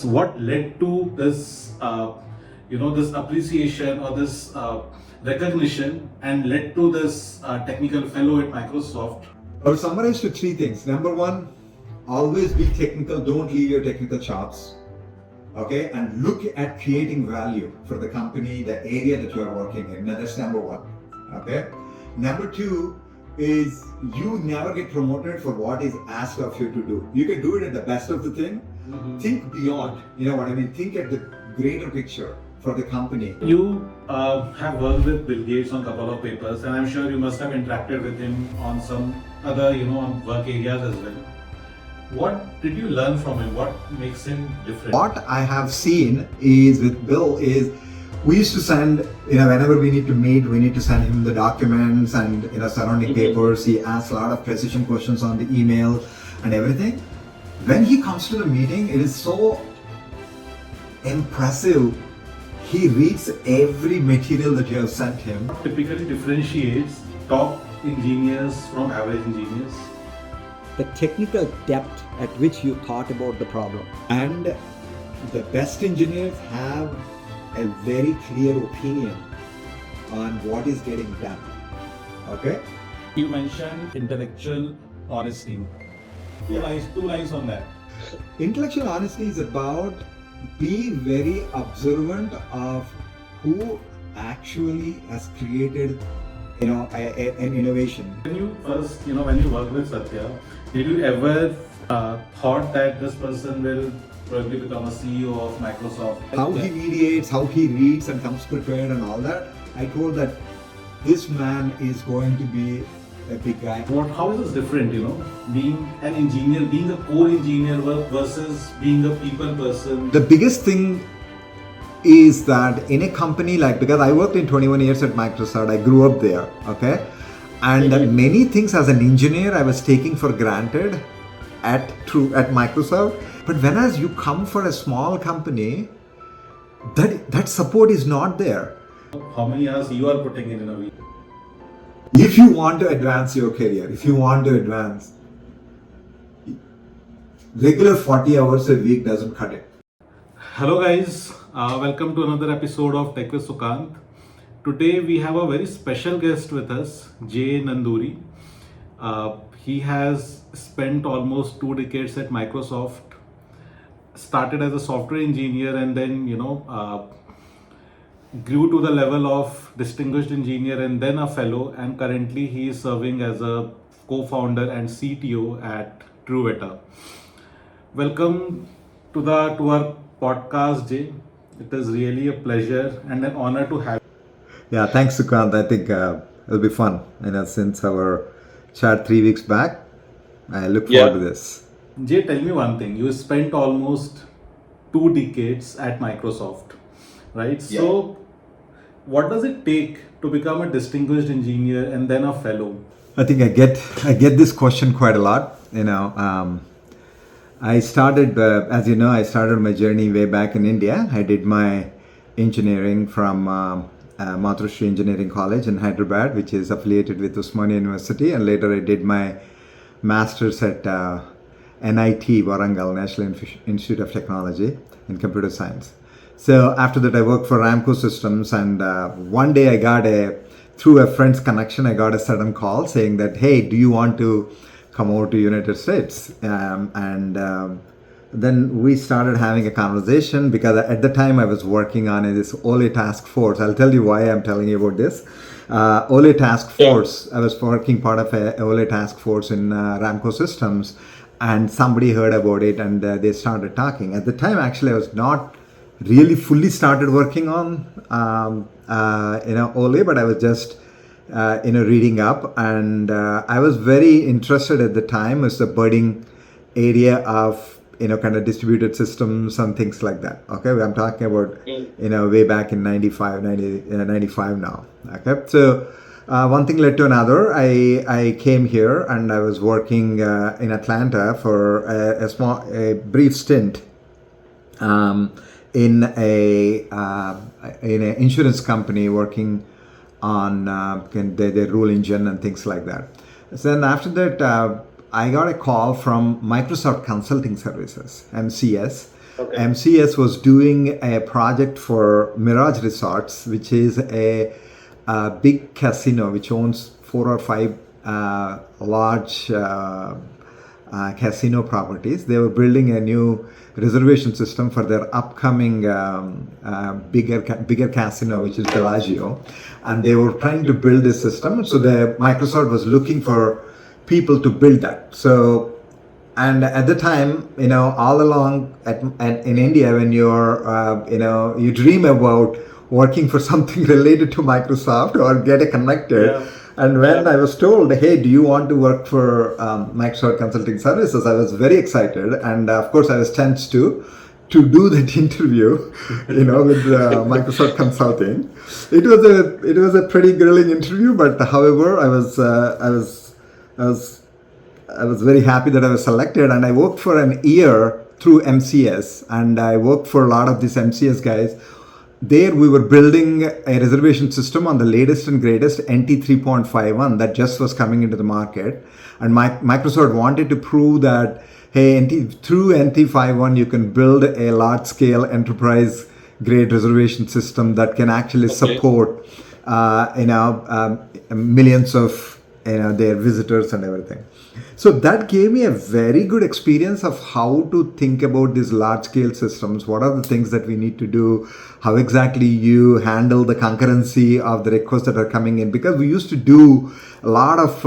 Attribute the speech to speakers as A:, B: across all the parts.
A: what led to this, this appreciation or this recognition and led to this technical fellow at Microsoft?
B: I would summarize to three things. Number one, always be technical. Don't leave your technical chops. Okay, and look at creating value for the company, the area that you are working in. Now, that's number one. Okay. Number two is you never get promoted for what is asked of you to do. You can do it at the best of the thing. Think beyond. You know what I mean? Think at the greater picture for the company.
A: You have worked with Bill Gates on a couple of papers, and I'm sure you must have interacted with him on some other, work areas as well. What did you learn from him? What makes him different?
B: What I have seen is with Bill is we used to send, whenever we need to meet, we need to send him the documents and, surrounding papers. He asks a lot of precision questions on the email and everything. When he comes to the meeting, it is so impressive. He reads every material that you have sent him.
A: Typically differentiates top engineers from average engineers.
C: The technical depth at which you thought about the problem.
B: And the best engineers have a very clear opinion on what is getting done. Okay?
A: You mentioned intellectual honesty. Two lines on that.
B: Intellectual honesty is about be very observant of who actually has created an innovation.
A: When you first, when you worked with Satya, did you ever thought that this person will probably become a CEO of Microsoft?
B: How he mediates, how he reads and comes prepared and all that, I told that this man is going to be a big guy.
A: How is this different, being an engineer, being a core engineer versus being a people person?
B: The biggest thing is that in a company because I worked in 21 years at Microsoft, I grew up there, okay? And many things as an engineer I was taking for granted at Microsoft. But whereas you come for a small company, that support is not there.
A: How many hours you are putting in a week?
B: If you want to advance your career, regular 40 hours a week doesn't cut it.
A: Hello guys, welcome to another episode of Tech with Sukant. Today we have a very special guest with us, Jay Nanduri. He has spent almost 2 decades at Microsoft, started as a software engineer and then, grew to the level of distinguished engineer and then a fellow, and currently he is serving as a co-founder and CTO at Truveta. Welcome to our podcast, Jay. It is really a pleasure and an honor to have you.
B: Yeah, thanks, Sukant. I think it'll be fun. Since our chat 3 weeks back, I look forward to this.
A: Jay, tell me one thing. You spent almost 2 decades at Microsoft, right? Yeah. So, what does it take to become a distinguished engineer and then a fellow?
B: I think I get this question quite a lot. I started, as you know, I started my journey way back in India. I did my engineering from Matrushri Engineering College in Hyderabad, which is affiliated with Usmania University, and later I did my master's at NIT Warangal, National Institute of Technology in Computer Science. So after that I worked for Ramco Systems, and one day through a friend's connection, I got a sudden call saying that, hey, do you want to come over to United States? Then we started having a conversation because at the time I was working on this OLE task force. I'll tell you why I'm telling you about this. OLE task force, I was working part of a OLE task force in Ramco Systems, and somebody heard about it and they started talking. At the time, actually, I was not really fully started working on OLE, but I was just reading up, and I was very interested at the time as the budding area of kind of distributed systems and things like that. Okay, I'm talking about way back in 95 now. Okay, so one thing led to another. I came here and I was working in Atlanta for a brief stint in an insurance company working on their rule engine and things like that. So then after that, I got a call from Microsoft Consulting Services, MCS,
D: Okay.
B: MCS was doing a project for Mirage Resorts, which is a big casino which owns 4 or 5 large casino properties. They were building a new reservation system for their upcoming bigger casino, which is Bellagio, and they were trying to build this system. So the Microsoft was looking for people to build that. So, and at the time, all along in India, when you're, you dream about working for something related to Microsoft or get connected.
D: Yeah.
B: And when I was told, hey, do you want to work for Microsoft Consulting Services, I was very excited. And of course, I was tense to do that interview, with Microsoft Consulting. It was a pretty grilling interview, but however, I was very happy that I was selected, and I worked for an year through MCS, and I worked for a lot of these MCS guys. There we were building a reservation system on the latest and greatest NT 3.51 that just was coming into the market, and Microsoft wanted to prove that, hey, through NT 51 you can build a large scale enterprise grade reservation system that can actually support millions of their visitors and everything. So that gave me a very good experience of how to think about these large scale systems. What are the things that we need to do? How exactly you handle the concurrency of the requests that are coming in? Because we used to do a lot of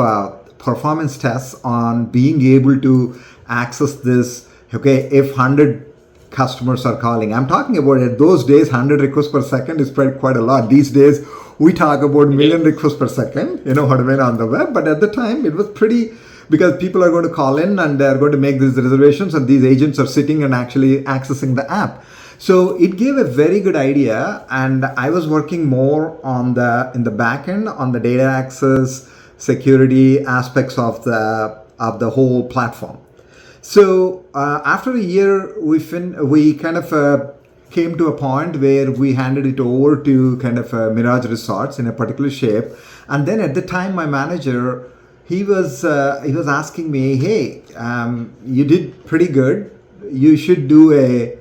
B: performance tests on being able to access this. Okay, if 100 customers are calling, I'm talking about at those days 100 requests per second is quite a lot. These days we talk about million requests per second, what I mean, on the web. But at the time it was pretty, because people are going to call in and they're going to make these reservations, and these agents are sitting and actually accessing the app. So it gave a very good idea, and I was working more in the back end on the data access, security aspects of the whole platform. So after a year, we kind of came to a point where we handed it over to kind of Mirage Resorts in a particular shape, and then at the time my manager, he was asking me, hey, you did pretty good. You should do a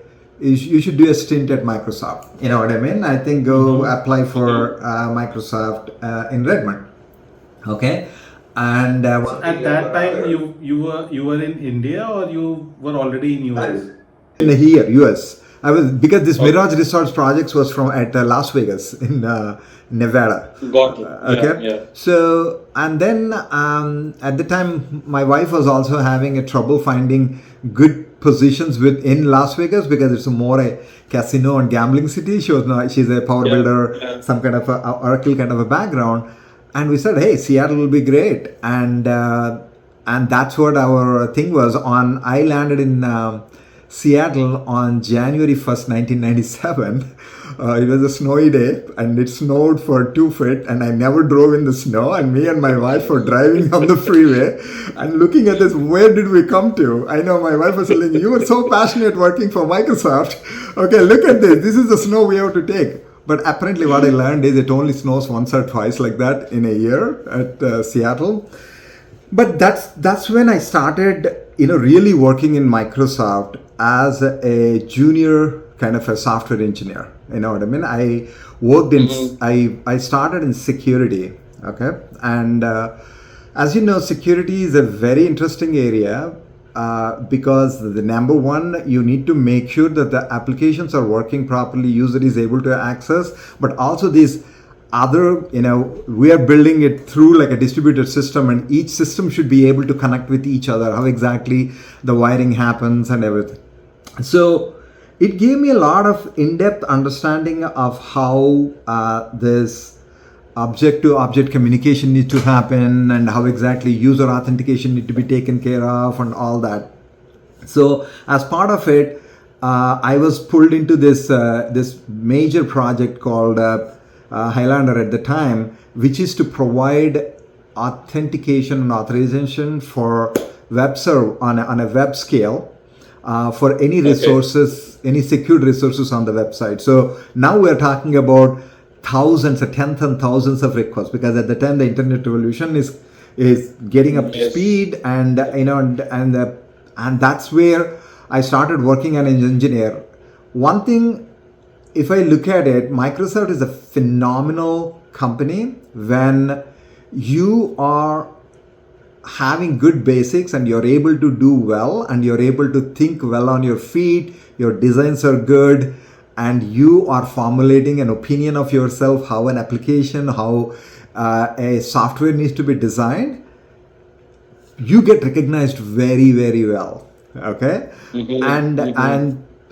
B: stint at Microsoft. You know what I mean? I think go apply for Microsoft in Redmond. Okay, and
A: At that time, you were in India, or you were already in US?
B: in here, US. I was, because this Mirage Resorts projects was from at Las Vegas in Nevada.
D: Got it.
B: Okay.
D: Yeah.
B: So, and then at the time, my wife was also having a trouble finding good positions in Las Vegas, because it's more a casino and gambling city. She's a power builder, some kind of a Oracle kind of a background, and we said, hey, Seattle will be great, and that's what our thing was. I landed in Seattle on January 1st, 1997. It was a snowy day, and it snowed for 2 feet, and I never drove in the snow, and me and my wife were driving on the freeway and looking at this, where did we come to? I know my wife was telling me, you were so passionate working for Microsoft. Okay, look at this. This is the snow we have to take. But apparently what I learned is it only snows once or twice like that in a year at Seattle. But that's when I started, really working in Microsoft as a junior kind of a software engineer. You know what I mean? I worked in, I started in security. Okay. And as you know, security is a very interesting area because the number one, you need to make sure that the applications are working properly, user is able to access, but also these other, we are building it through like a distributed system, and each system should be able to connect with each other, how exactly the wiring happens and everything. So it gave me a lot of in-depth understanding of how this object-to-object communication needs to happen, and how exactly user authentication needs to be taken care of and all that. So as part of it, I was pulled into this major project called Highlander at the time, which is to provide authentication and authorization for web server on a web scale for any resources, any secured resources on the website. So now we're talking about thousands, tens and thousands of requests, because at the time the internet revolution is getting up to speed, and and that's where I started working as an engineer. One thing, if I look at it, Microsoft is a phenomenal company when you are having good basics and you're able to do well and you're able to think well on your feet, your designs are good, and you are formulating an opinion of yourself, how an application, how a software needs to be designed, you get recognized very, very well. Okay. And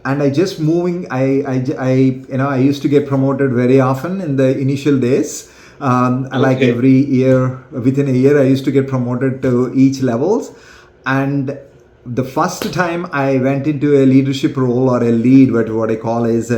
B: I just moving, I used to get promoted very often in the initial days. Like every year, within a year, I used to get promoted to each levels. And the first time I went into a leadership role or a lead, what I call is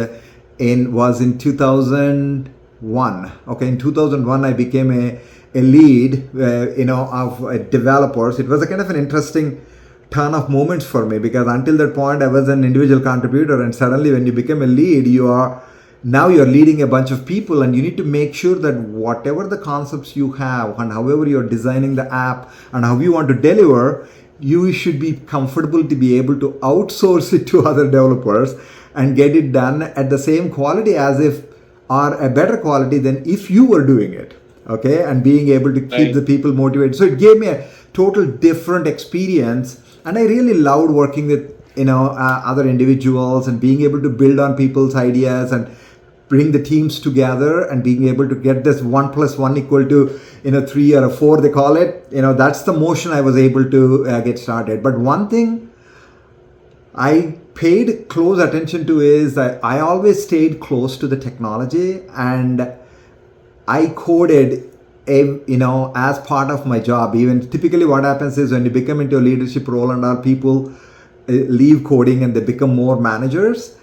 B: was in 2001. Okay, in 2001, I became a lead, of developers. It was a kind of an interesting ton of moments for me, because until that point I was an individual contributor, and suddenly when you become a lead, you're leading a bunch of people, and you need to make sure that whatever the concepts you have and however you're designing the app and how you want to deliver, you should be comfortable to be able to outsource it to other developers and get it done at the same quality as if, or a better quality than if you were doing it. Okay, and being able to keep the people motivated. So it gave me a total different experience, and I really loved working with other individuals and being able to build on people's ideas and bring the teams together and being able to get this 1 + 1 = 3 or 4, they call it. That's the motion I was able to get started. But one thing I paid close attention to is that I always stayed close to the technology, and I coded as part of my job. Even typically what happens is when you become into a leadership role and our people leave coding and they become more managers,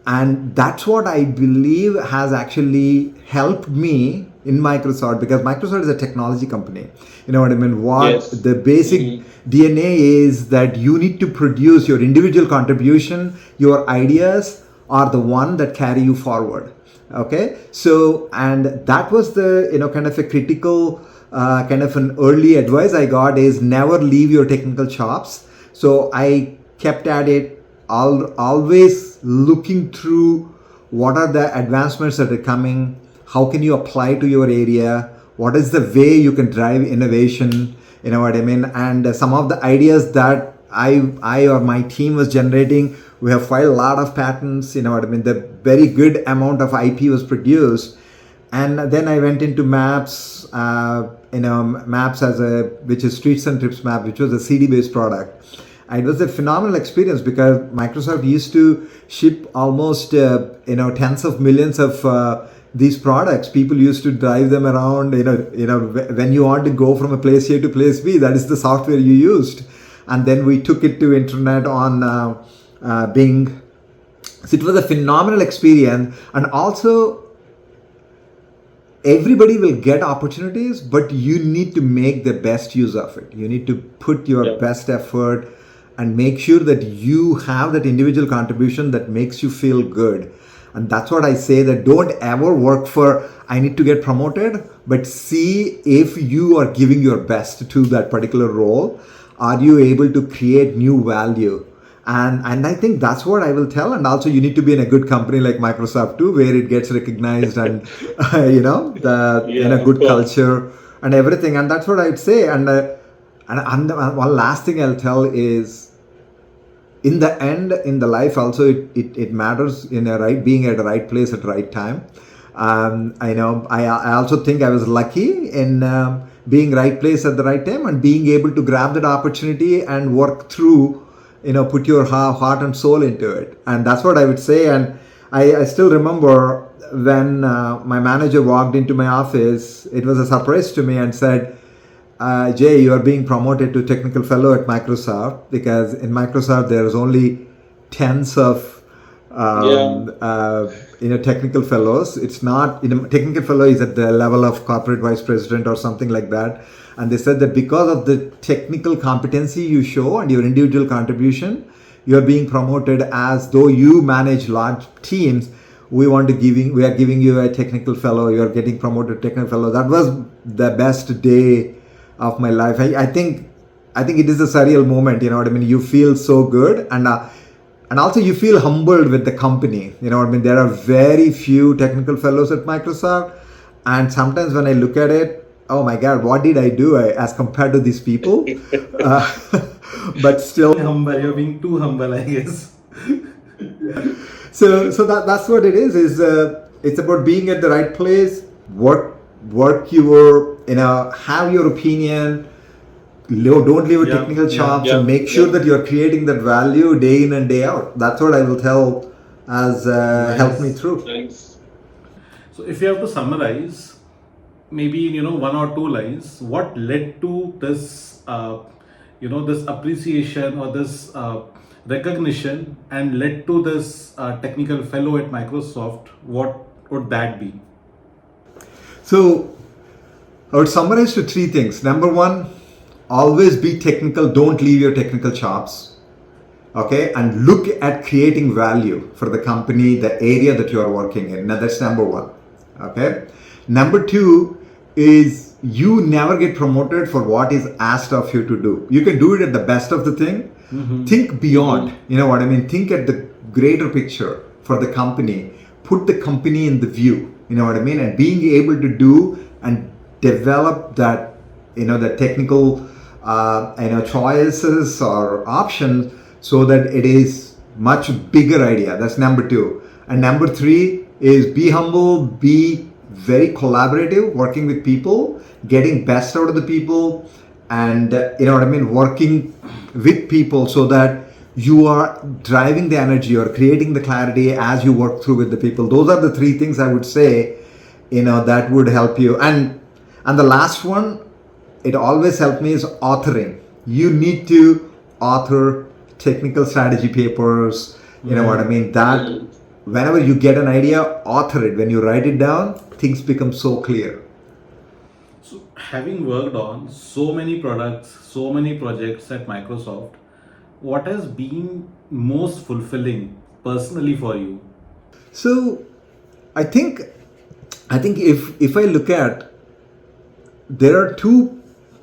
B: and that's what I believe has actually helped me in Microsoft, because Microsoft is a technology company. You know what I mean? The basic DNA is that you need to produce your individual contribution, your ideas are the one that carry you forward. Okay, so, and that was the kind of a critical kind of an early advice I got, is never leave your technical chops. So I kept at it, always looking through what are the advancements that are coming, how can you apply to your area, what is the way you can drive innovation, you know what I mean. And some of the ideas that I or my team was generating, we have filed a lot of patents, you know what I mean. The very good amount of IP was produced. And then I went into Maps, Maps which is Streets and Trips Map, which was a CD based product. And it was a phenomenal experience because Microsoft used to ship almost, tens of millions of these products. People used to drive them around, when you want to go from a place A to place B, that is the software you used. And then we took it to internet on Bing. So it was a phenomenal experience. And also, everybody will get opportunities, but you need to make the best use of it. You need to put your best effort and make sure that you have that individual contribution that makes you feel good. And that's what I say, that don't ever work for, I need to get promoted, but see if you are giving your best to that particular role. Are you able to create new value? And I think that's what I will tell. And also you need to be in a good company like Microsoft too, where it gets recognized and, in a good culture and everything. And that's what I'd say. And one last thing I'll tell is, in the end, in the life also, it matters being at the right place at the right time. I also think I was lucky in being right place at the right time and being able to grab that opportunity and work through, put your heart and soul into it. And that's what I would say. And I still remember when my manager walked into my office, it was a surprise to me and said, Jay, you are being promoted to technical fellow at Microsoft, because in Microsoft there's only tens of technical fellows. It's not, technical fellow is at the level of corporate vice president or something like that. And they said that because of the technical competency you show and your individual contribution, you are being promoted as though you manage large teams. We are giving you a technical fellow. You are getting promoted to technical fellow. That was the best day of my life. I think it is a surreal moment. You know what I mean? You feel so good. And and also you feel humbled with the company. You know what I mean? There are very few technical fellows at Microsoft, and sometimes when I look at it, oh my God, what did I do as compared to these people? But still,
A: Humble, you're being too humble, I guess.
B: so that's what it is. It's about being at the right place, work your, have your opinion. Don't leave a
A: Yeah,
B: technical
A: yeah,
B: chops,
D: yeah,
B: and make sure
D: yeah.
B: that you're creating that value day in and day out. That's what I will tell as helped me through.
D: Thanks.
A: So if you have to summarize, maybe in one or two lines, what led to this, this appreciation or this recognition, and led to this technical fellow at Microsoft, what would that be?
B: So I would summarize to three things. Number one, always be technical. Don't leave your technical chops. Okay, and look at creating value for the company, the area that you are working in. Now that's number one. Okay. Number two is you never get promoted for what is asked of you to do. You can do it at the best of the thing. Think beyond. You know what I mean? Think at the greater picture for the company. Put the company in the view. You know what I mean? And being able to do and develop that, the technical, choices or options, so that it is much bigger idea. That's number two. And number three is be humble, be very collaborative, working with people, getting best out of the people, and working with people so that you are driving the energy or creating the clarity as you work through with the people. Those are the three things I would say, that would help you. And the last one, it always helped me, is authoring. You need to author technical strategy papers. You know what I mean? That whenever you get an idea, author it. When you write it down, things become so clear.
A: So, having worked on so many products, so many projects at Microsoft, what has been most fulfilling personally for you?
B: So I think if I look at, there are two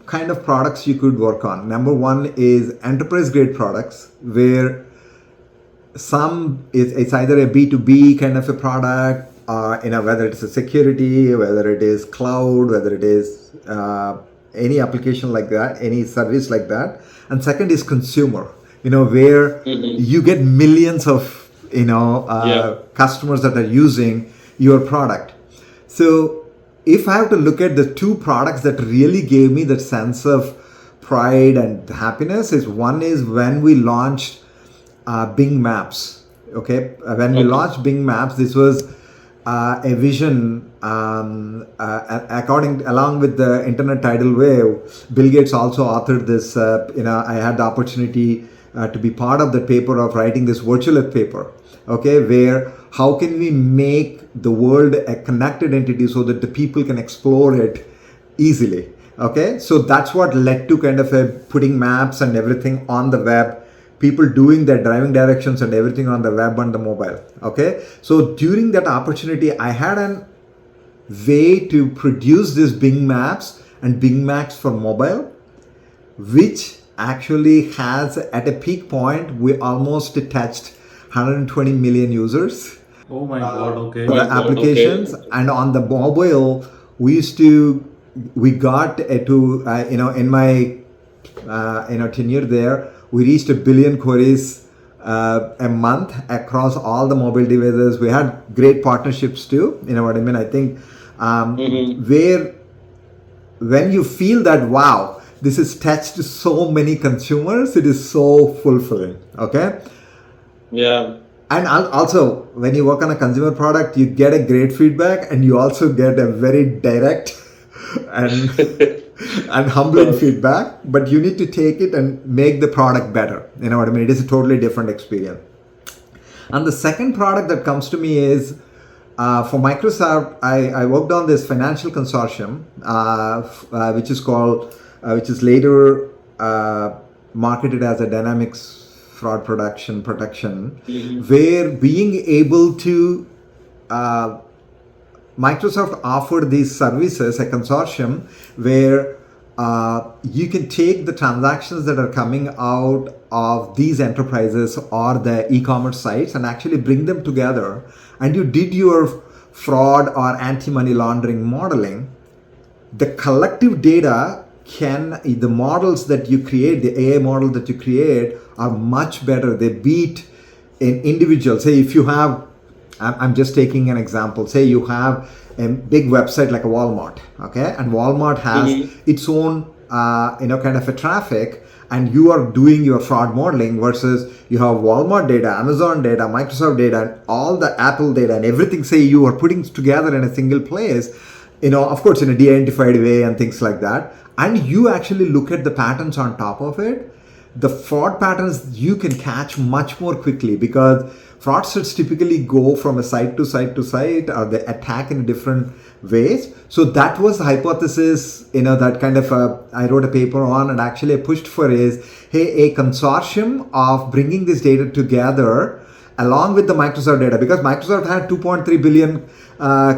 B: kind of products you could work on. Number one is enterprise grade products, where it's either a B2B kind of a product, whether it's a security, whether it is cloud, whether it is any application like that, any service like that. And second is consumer, where you get millions of customers that are using your product. So if I have to look at the two products that really gave me that sense of pride and happiness, is one is when we launched Bing Maps. Okay, when we launched Bing Maps, this was a vision along with the internet tidal wave. Bill Gates also authored this. I had the opportunity to be part of the paper of writing this virtual earth paper. Okay, where how can we make the world a connected entity so that the people can explore it easily. Okay, so that's what led to kind of putting maps and everything on the web, people doing their driving directions and everything on the web and the mobile. Okay, so during that opportunity, I had a way to produce this Bing Maps and Bing Maps for mobile, which actually has, at a peak point, we almost touched 120 million users.
A: Oh my God, okay.
B: The applications. Okay. And on the mobile, we got to in my tenure there, we reached 1 billion queries a month across all the mobile devices. We had great partnerships too. You know what I mean? I think where when you feel that, wow, this is touched so many consumers, it is so fulfilling. Okay.
D: Yeah.
B: And also, when you work on a consumer product, you get a great feedback, and you also get a very direct and and humbling feedback. But you need to take it and make the product better. You know what I mean? It is a totally different experience. And the second product that comes to me is for Microsoft. I worked on this financial consortium, which is later marketed as a Dynamics fraud protection, where being able to Microsoft offered these services, a consortium where you can take the transactions that are coming out of these enterprises or the e-commerce sites and actually bring them together, and you did your fraud or anti-money laundering modeling, the collective data the models that you create, the AI model that you create are much better. They beat an individual. Say if you have, I'm just taking an example, say you have a big website like a Walmart, okay, and Walmart has its own kind of a traffic, and you are doing your fraud modeling versus you have Walmart data, Amazon data, Microsoft data, and all the Apple data and everything, say you are putting together in a single place, of course in a de-identified way and things like that, and you actually look at the patterns on top of it. The fraud patterns you can catch much more quickly because fraudsters typically go from a site to site to site, or they attack in different ways. So that was the hypothesis, that kind of I wrote a paper on and actually I pushed for is, hey, a consortium of bringing this data together along with the Microsoft data, because Microsoft had 2.3 billion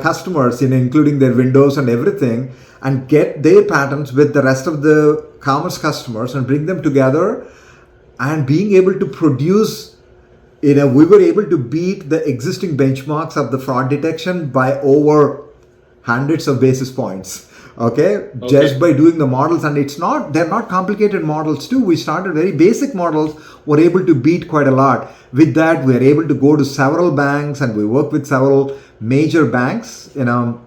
B: customers, including their Windows and everything, and get their patterns with the rest of the commerce customers and bring them together, and being able to produce, we were able to beat the existing benchmarks of the fraud detection by over hundreds of basis points. Okay, just by doing the models, and they're not complicated models too. We started very basic models, were able to beat quite a lot. With that, we are able to go to several banks, and we work with several major banks, and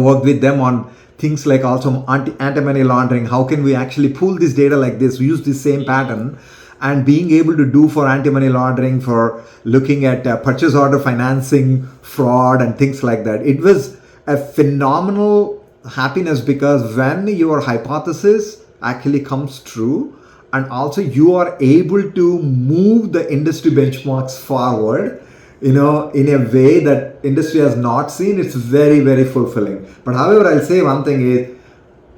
B: work with them on things like also anti-money laundering. How can we actually pull this data like this, use the same pattern, and being able to do for anti-money laundering, for looking at purchase order financing fraud and things like that. It was a phenomenal happiness, because when your hypothesis actually comes true, and also you are able to move the industry benchmarks forward, in a way that industry has not seen, it's very, very fulfilling. But however, I'll say one thing is,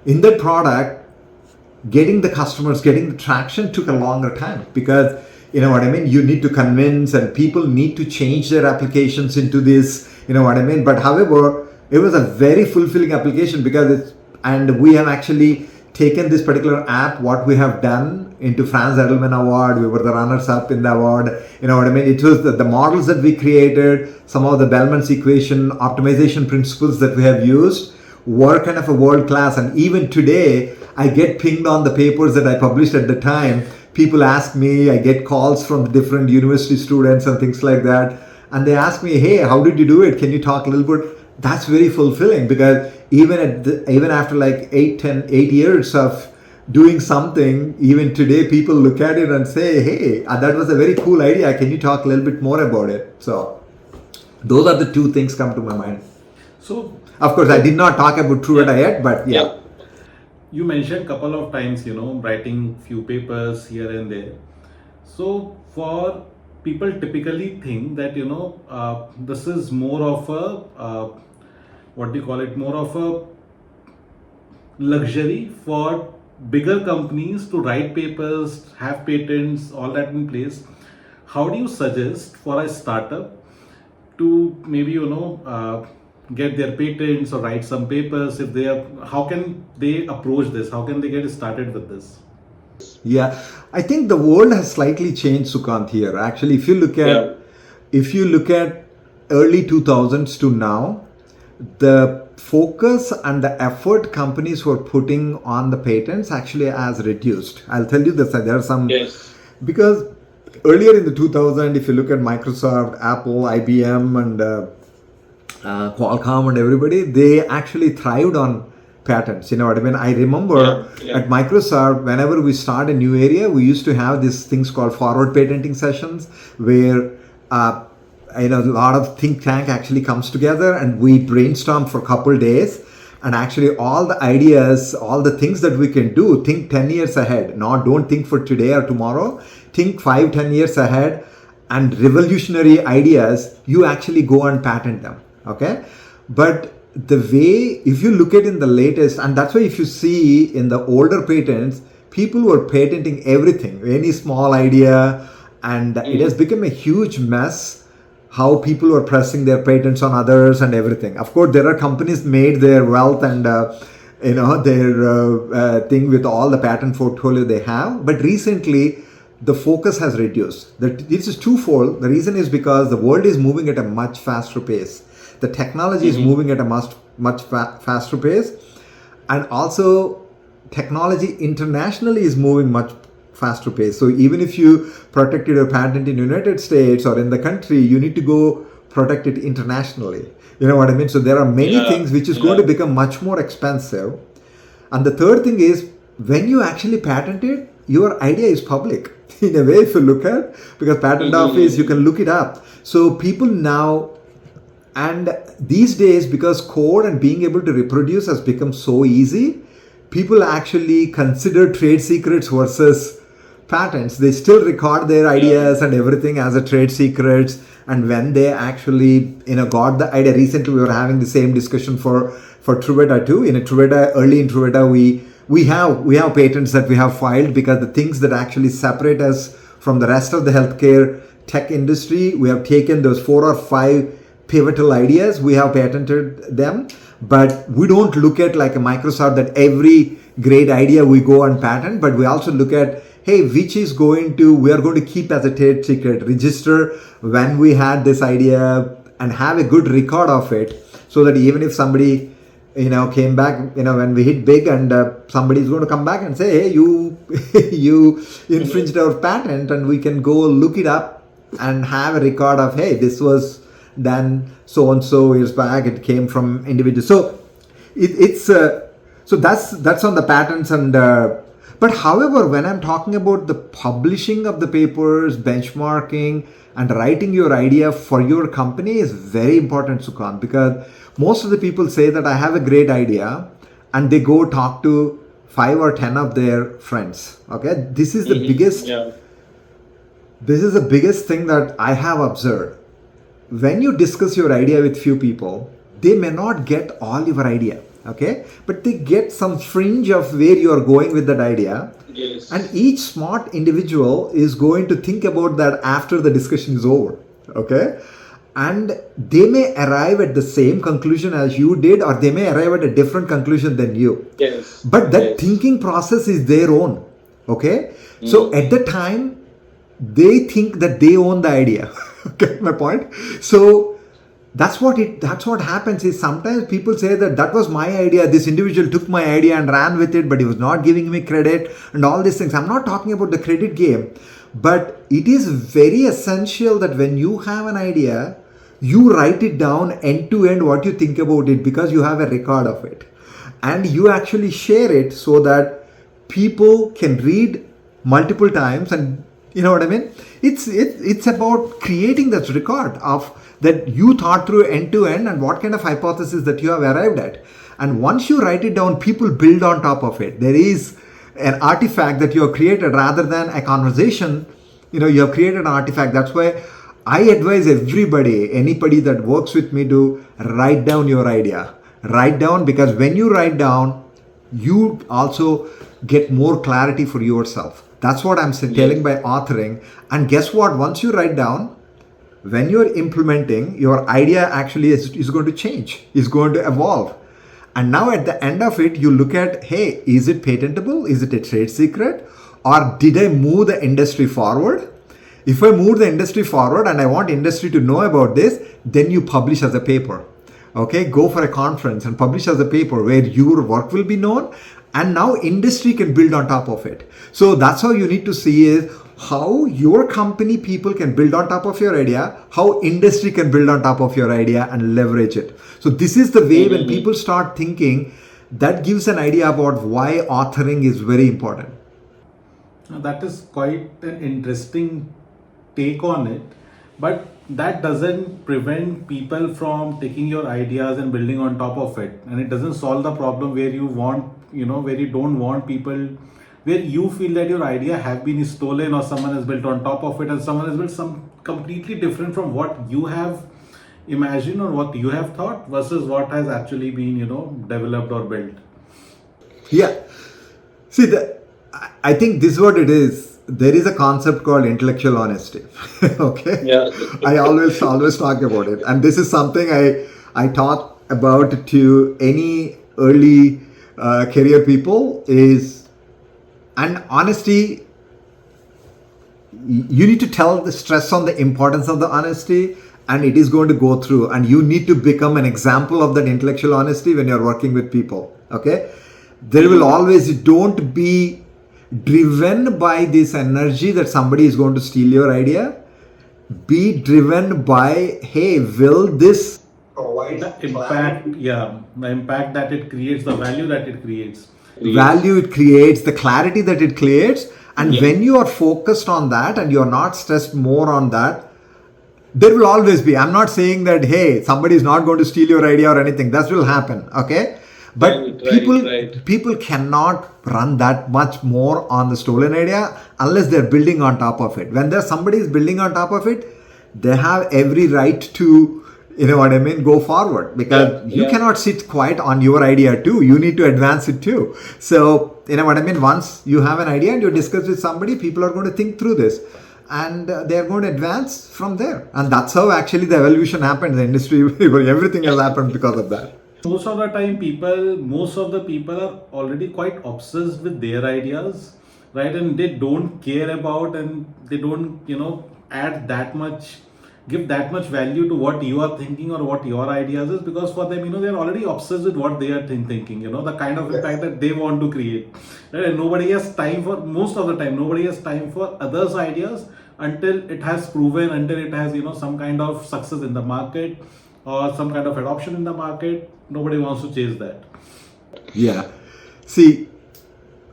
B: in that product, getting the customers, getting the traction took a longer time, because you need to convince, and people need to change their applications into this, but however, it was a very fulfilling application, because and we have actually taken this particular app, what we have done, into France Edelman Award. We were the runners up in the award. It was the models that we created, some of the Bellman's equation optimization principles that we have used were kind of a world class. And even today, I get pinged on the papers that I published at the time. People ask me, I get calls from different university students and things like that. And they ask me, hey, how did you do it? Can you talk a little bit? That's very fulfilling, because even after like 8 years of doing something, even today people look at it and say, hey, that was a very cool idea. Can you talk a little bit more about it? So those are the two things come to my mind.
A: So
B: of course, I did not talk about Truveta yet, but yeah.
A: You mentioned a couple of times, writing few papers here and there. So for people typically think that, this is more of a, more of a luxury for bigger companies to write papers, have patents, all that in place. How do you suggest for a startup to maybe, get their patents or write some papers? If they are, how can they approach this? How can they get started with this?
B: Yeah, I think the world has slightly changed, Sukant, here. Actually, if you look at early 2000s to now, the focus and the effort companies were putting on the patents actually has reduced. I'll tell you this, there are some, because earlier in the 2000s, if you look at Microsoft, Apple, IBM, and Qualcomm and everybody, they actually thrived on patents. I remember at Microsoft, whenever we start a new area, we used to have these things called forward patenting sessions, where a lot of think tank actually comes together, and we brainstorm for a couple days, and actually all the ideas, all the things that we can do, think 10 years ahead. Don't think for today or tomorrow, think 5-10 years ahead, and revolutionary ideas, you actually go and patent them. Okay, but the way, if you look at in the latest, and that's why if you see in the older patents, people were patenting everything, any small idea, and it has become a huge mess how people were pressing their patents on others and everything. Of course, there are companies made their wealth and their thing with all the patent portfolio they have. But recently, the focus has reduced. This is twofold. The reason is because the world is moving at a much faster pace. The technology is moving at a much faster pace, and also technology internationally is moving much faster pace. So even if you protected your patent in United States or in the country, you need to go protect it internationally. You know what I mean? So there are many things which is going to become much more expensive. And the third thing is, when you actually patent it, your idea is public in a way, if you look at, because patent office, you can look it up. So people now, and these days, because code and being able to reproduce has become so easy, people actually consider trade secrets versus patents. They still record their ideas and everything as a trade secrets. And when they actually, got the idea, recently we were having the same discussion for Truveta too. Early in Truveta, we have patents that we have filed, because the things that actually separate us from the rest of the healthcare tech industry, we have taken those 4 or 5 pivotal ideas, we have patented them. But we don't look at like a Microsoft that every great idea we go and patent, but we also look at, hey, which is we are going to keep as a trade secret, register when we had this idea, and have a good record of it, so that even if somebody, came back, when we hit big, and somebody is going to come back and say, hey, you infringed our patent, and we can go look it up and have a record of, hey, this was done so and so years back, it came from individuals. So so that's on the patents. And but however, when I'm talking about the publishing of the papers, benchmarking, and writing your idea for your company is very important, Sukant, because most of the people say that I have a great idea, and they go talk to 5 or 10 of their friends. Okay, this is the biggest. This is the biggest thing that I have observed. When you discuss your idea with few people, they may not get all your idea, okay, but they get some fringe of where you are going with that idea.
D: Yes.
B: And each smart individual is going to think about that after the discussion is over, okay, and they may arrive at the same conclusion as you did, or they may arrive at a different conclusion than you.
D: Yes.
B: But that thinking process is their own, okay. So at the time, they think that they own the idea. Get my point? So that's what happens is, sometimes people say that was my idea, this individual took my idea and ran with it, but he was not giving me credit, and all these things. I'm not talking about the credit game, but it is very essential that when you have an idea, you write it down end to end what you think about it, because you have a record of it, and you actually share it so that people can read multiple times. And you know what I mean? It's about creating that record of that you thought through end to end, and what kind of hypothesis that you have arrived at. And once you write it down, people build on top of it. There is an artifact that you have created rather than a conversation. You have created an artifact. That's why I advise anybody that works with me, to write down your idea. Write down, because when you write down, you also get more clarity for yourself. That's what I'm telling by authoring. And guess what? Once you write down, when you're implementing, your idea actually is going to change, is going to evolve. And now at the end of it, you look at, hey, is it patentable? Is it a trade secret? Or did I move the industry forward? If I move the industry forward and I want industry to know about this, then you publish as a paper. Okay, go for a conference and publish as a paper where your work will be known, and now industry can build on top of it. So that's how you need to see is how your company people can build on top of your idea, how industry can build on top of your idea and leverage it. So this is the way when people start thinking, that gives an idea about why authoring is very important.
A: Now, that is quite an interesting take on it, but that doesn't prevent people from taking your ideas and building on top of it, and it doesn't solve the problem where you want, where you don't want people, where you feel that your idea have been stolen or someone has built on top of it and someone has built some completely different from what you have imagined or what you have thought versus what has actually been, developed or built.
B: Yeah. See, I think this is what it is. There is a concept called intellectual honesty. Okay.
D: Yeah.
B: I always talk about it, and this is something I talk about to any early career people is, and honesty, you need to tell the stress on the importance of the honesty, and it is going to go through, and you need to become an example of that intellectual honesty when you're working with people. Okay, there will always, don't be driven by this energy that somebody is going to steal your idea. Be driven by, hey, will this provide
A: The impact, yeah, the impact that it creates, the value that it creates.
B: value it creates, the clarity that it creates. And when you are focused on that and you're not stressed more on that, there will always be, I'm not saying that, hey, somebody is not going to steal your idea or anything. That will happen. Okay. But people cannot run that much more on the stolen idea unless they're building on top of it. When there's somebody is building on top of it, they have every right to, go forward, because you cannot sit quiet on your idea too. You need to advance it too. So, once you have an idea and you discuss with somebody, people are going to think through this and they're going to advance from there. And that's how actually the evolution happened in the industry. Everything has happened because of that.
A: Most of the people are already quite obsessed with their ideas, right? And they don't care about, and they don't, give that much value to what you are thinking or what your ideas is, because for them, they're already obsessed with what they are thinking, the kind of impact that they want to create, right? And most of the time, nobody has time for others' ideas until it has proven, until it has, some kind of success in the market or some kind of adoption in the market. Nobody wants to chase that.
B: Yeah. See,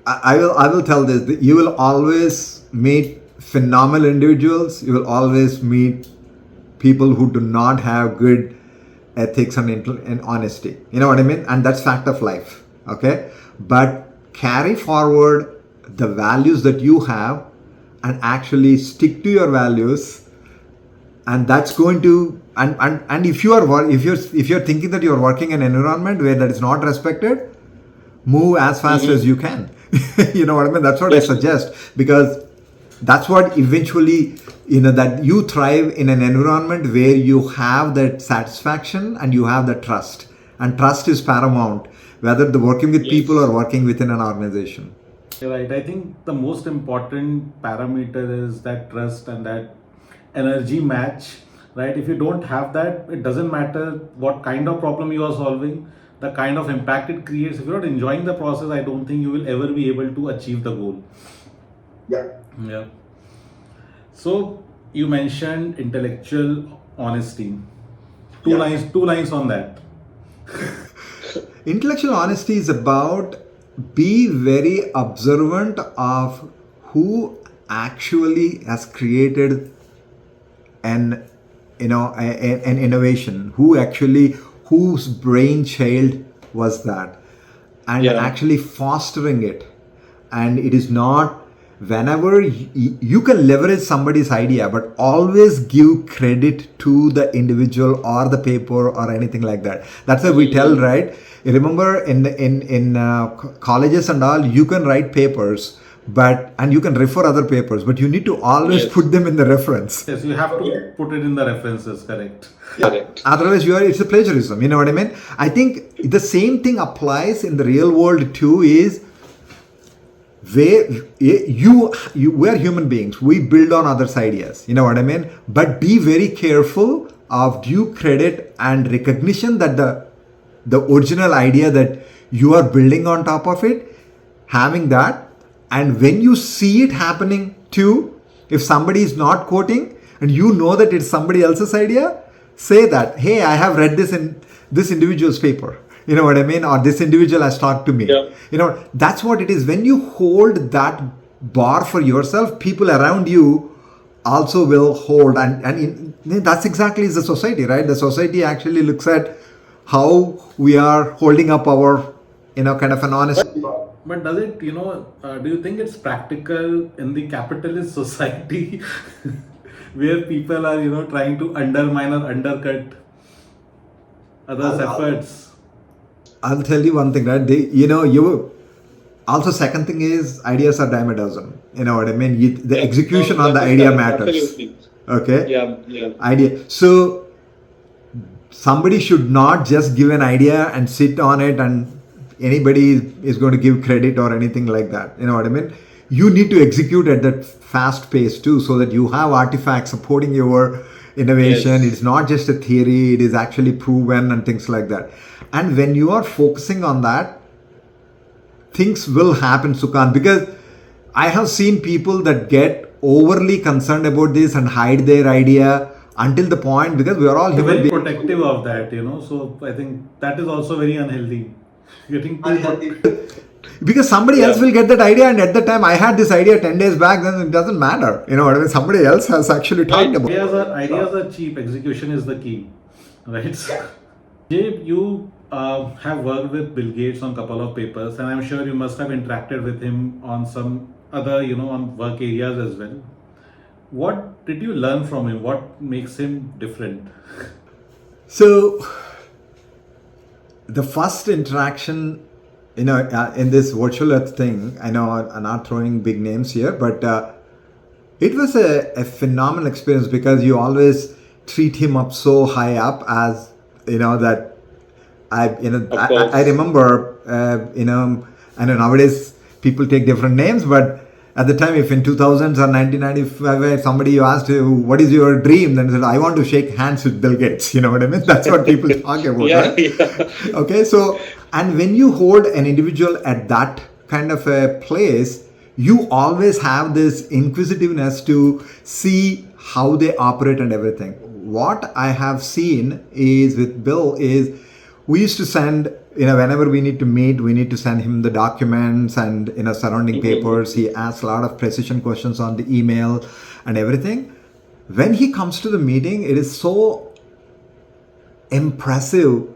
B: I will tell this, that you will always meet phenomenal individuals. You will always meet people who do not have good ethics and honesty. You know what I mean? And that's fact of life. Okay. But carry forward the values that you have and actually stick to your values. And that's going to, and if you're thinking that you're working in an environment where that is not respected, move as fast as you can. You know what I mean? That's what I suggest, because that's what eventually, that you thrive in an environment where you have that satisfaction and you have that trust. And trust is paramount, whether the working with people or working within an organization.
A: Right. I think the most important parameter is that trust and that energy match, right? If you don't have that, it doesn't matter what kind of problem you are solving, the kind of impact it creates. If you're not enjoying the process, I don't think you will ever be able to achieve the goal. Yeah. So you mentioned intellectual honesty. Two lines on that.
B: Intellectual honesty is about, be very observant of who actually has created an innovation, whose brainchild was that, and actually fostering it. And it is not, whenever you can leverage somebody's idea, but always give credit to the individual or the paper or anything like that. That's why we tell, right? Remember in colleges and all, you can write papers, and you can refer other papers, but you need to always put them in the reference.
A: Yes, you have to put it in the references, correct?
B: Otherwise, it's a plagiarism. You know what I mean? I think the same thing applies in the real world too. Is where we're human beings. We build on others' ideas. You know what I mean? But be very careful of due credit and recognition that the original idea that you are building on top of it, having that. And when you see it happening too, if somebody is not quoting and you know that it's somebody else's idea, say that, hey, I have read this in this individual's paper. You know what I mean? Or this individual has talked to me. That's what it is. When you hold that bar for yourself, people around you also will hold. And that's exactly the society, right? The society actually looks at how we are holding up our, kind of an honest.
A: But does it, do you think it's practical in the capitalist society where people are, trying to undermine or undercut others' efforts?
B: I'll tell you one thing, right? Also, second thing is, ideas are dime a dozen. You know what I mean? The execution on the idea matters. Okay? Idea. So, somebody should not just give an idea and sit on it and anybody is going to give credit or anything like that. You know what I mean? You need to execute at that fast pace too, so that you have artifacts supporting your innovation.
A: Yes.
B: It's not just a theory, it is actually proven and things like that. And when you are focusing on that, things will happen, Sukant, because I have seen people that get overly concerned about this and hide their idea until the point, because we are all
A: They're
B: human
A: very
B: beings.
A: protective of that, so I think that is also very unhealthy. Getting too
B: Because somebody else will get that idea, and at the time I had this idea 10 days back, then it doesn't matter. You know what I mean? Somebody else has actually talked about it.
A: ideas are cheap, execution is the key, right? Jay, you have worked with Bill Gates on a couple of papers, and I'm sure you must have interacted with him on some other, on work areas as well. What did you learn from him? What makes him different?
B: So, the first interaction, in this virtual earth thing, I know I'm not throwing big names here, but it was a phenomenal experience, because you always treat him up so high up, as that I remember, I know nowadays people take different names, but at the time, if in 2000s or 1995 somebody you asked, what is your dream, then he said, I want to shake hands with Bill Gates. You know what I mean? That's what people talk about, right?
D: Yeah.
B: Okay, so, and when you hold an individual at that kind of a place, you always have this inquisitiveness to see how they operate and everything. What I have seen is with Bill is, we used to send, whenever we need to meet, we need to send him the documents and, surrounding papers. He asks a lot of precision questions on the email and everything. When he comes to the meeting, it is so impressive.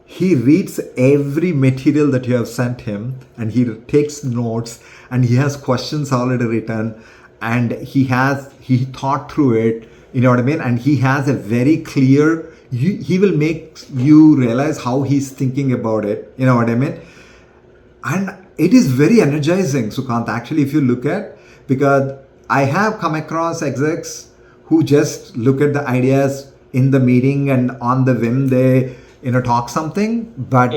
B: He reads every material that you have sent him, and he takes notes, and he has questions already written, and he thought through it, you know what I mean? And he has a very clear, he will make you realize how he's thinking about it, you know what I mean? And it is very energizing, Sukant, actually, if you look at, because I have come across execs who just look at the ideas in the meeting and on the whim they talk something, but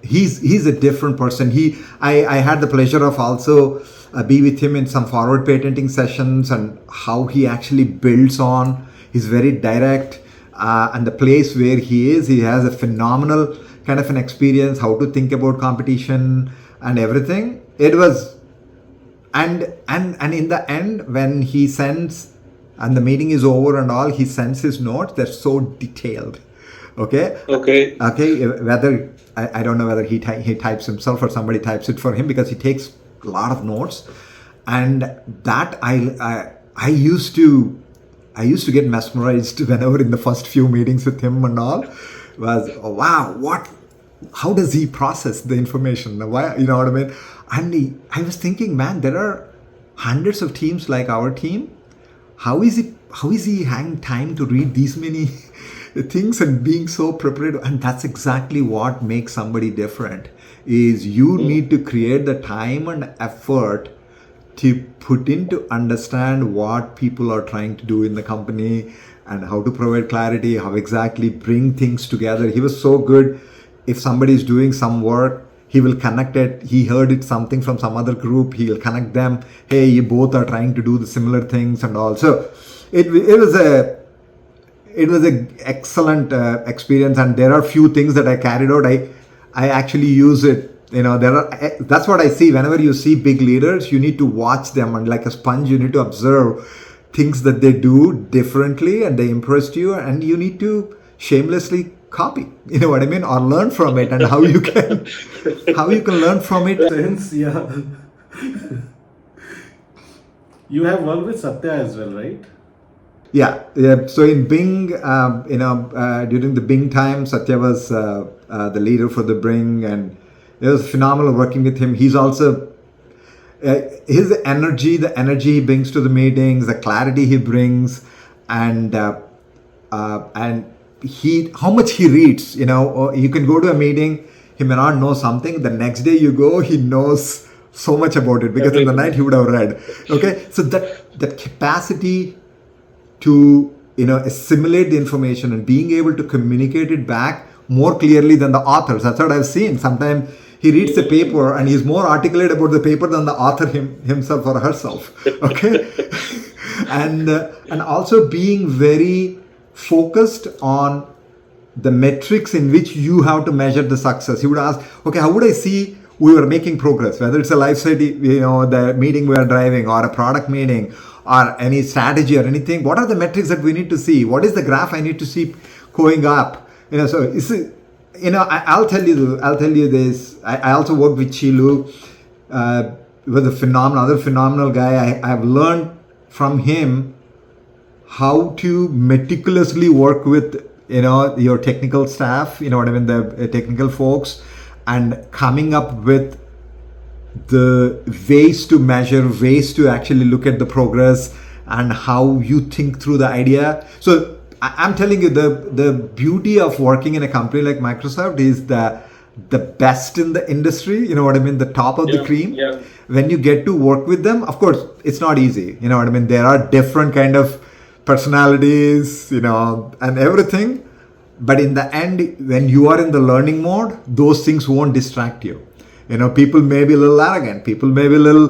B: he's a different person. I had the pleasure of also be with him in some forward patenting sessions, and how he actually builds on. He's very direct, and the place where he is, he has a phenomenal kind of an experience, how to think about competition and everything. It was, and in the end, when he sends, and the meeting is over and all, he sends his notes. They're so detailed. Okay. Whether I don't know whether he types himself or somebody types it for him, because he takes a lot of notes, and that I used to get mesmerized whenever in the first few meetings with him and all. Was, oh, wow, how does he process the information? Why, you know what I mean? And I was thinking, man, there are hundreds of teams like our team. How is he having time to read these many things and being so prepared? And that's exactly what makes somebody different, is you need to create the time and effort to put in to understand what people are trying to do in the company, and how to provide clarity, how exactly bring things together. He was so good. If somebody is doing some work, he will connect it. He heard it something from some other group, he will connect them. Hey, you both are trying to do the similar things and all. So it was a excellent experience, and there are few things that I carried out. I actually use it. That's what I see. Whenever you see big leaders, you need to watch them, and like a sponge, you need to observe things that they do differently, and they impressed you, and you need to shamelessly copy. You know what I mean? Or learn from it, and how you can learn from it.
A: Since, yeah. You have worked with Satya as well, right?
B: Yeah. So in Bing, during the Bing time, Satya was the leader for the Bing, and it was phenomenal working with him. He's also his energy, the energy he brings to the meetings, the clarity he brings, and how much he reads. You can go to a meeting, he may not know something. The next day you go, he knows so much about it, because in the night he would have read. Okay, so that capacity to assimilate the information and being able to communicate it back more clearly than the authors. That's what I've seen. Sometimes he reads the paper and he's more articulate about the paper than the author himself or herself. Okay, and also being very focused on the metrics in which you have to measure the success. You would ask, okay, how would I see we were making progress? Whether it's a life study, the meeting we are driving, or a product meeting, or any strategy or anything. What are the metrics that we need to see? What is the graph I need to see going up? So is it, I'll tell you this. I also worked with Chilu. Was a other phenomenal guy. I've learned from him how to meticulously work with your technical staff, the technical folks, and coming up with the ways to measure, ways to actually look at the progress and how you think through the idea. So I'm telling you, the beauty of working in a company like Microsoft is the best in the industry, the top of the cream.
D: Yeah.
B: When you get to work with them, of course, it's not easy. There are different kind of personalities, and everything. But in the end, when you are in the learning mode, those things won't distract you. People may be a little arrogant, people may be a little,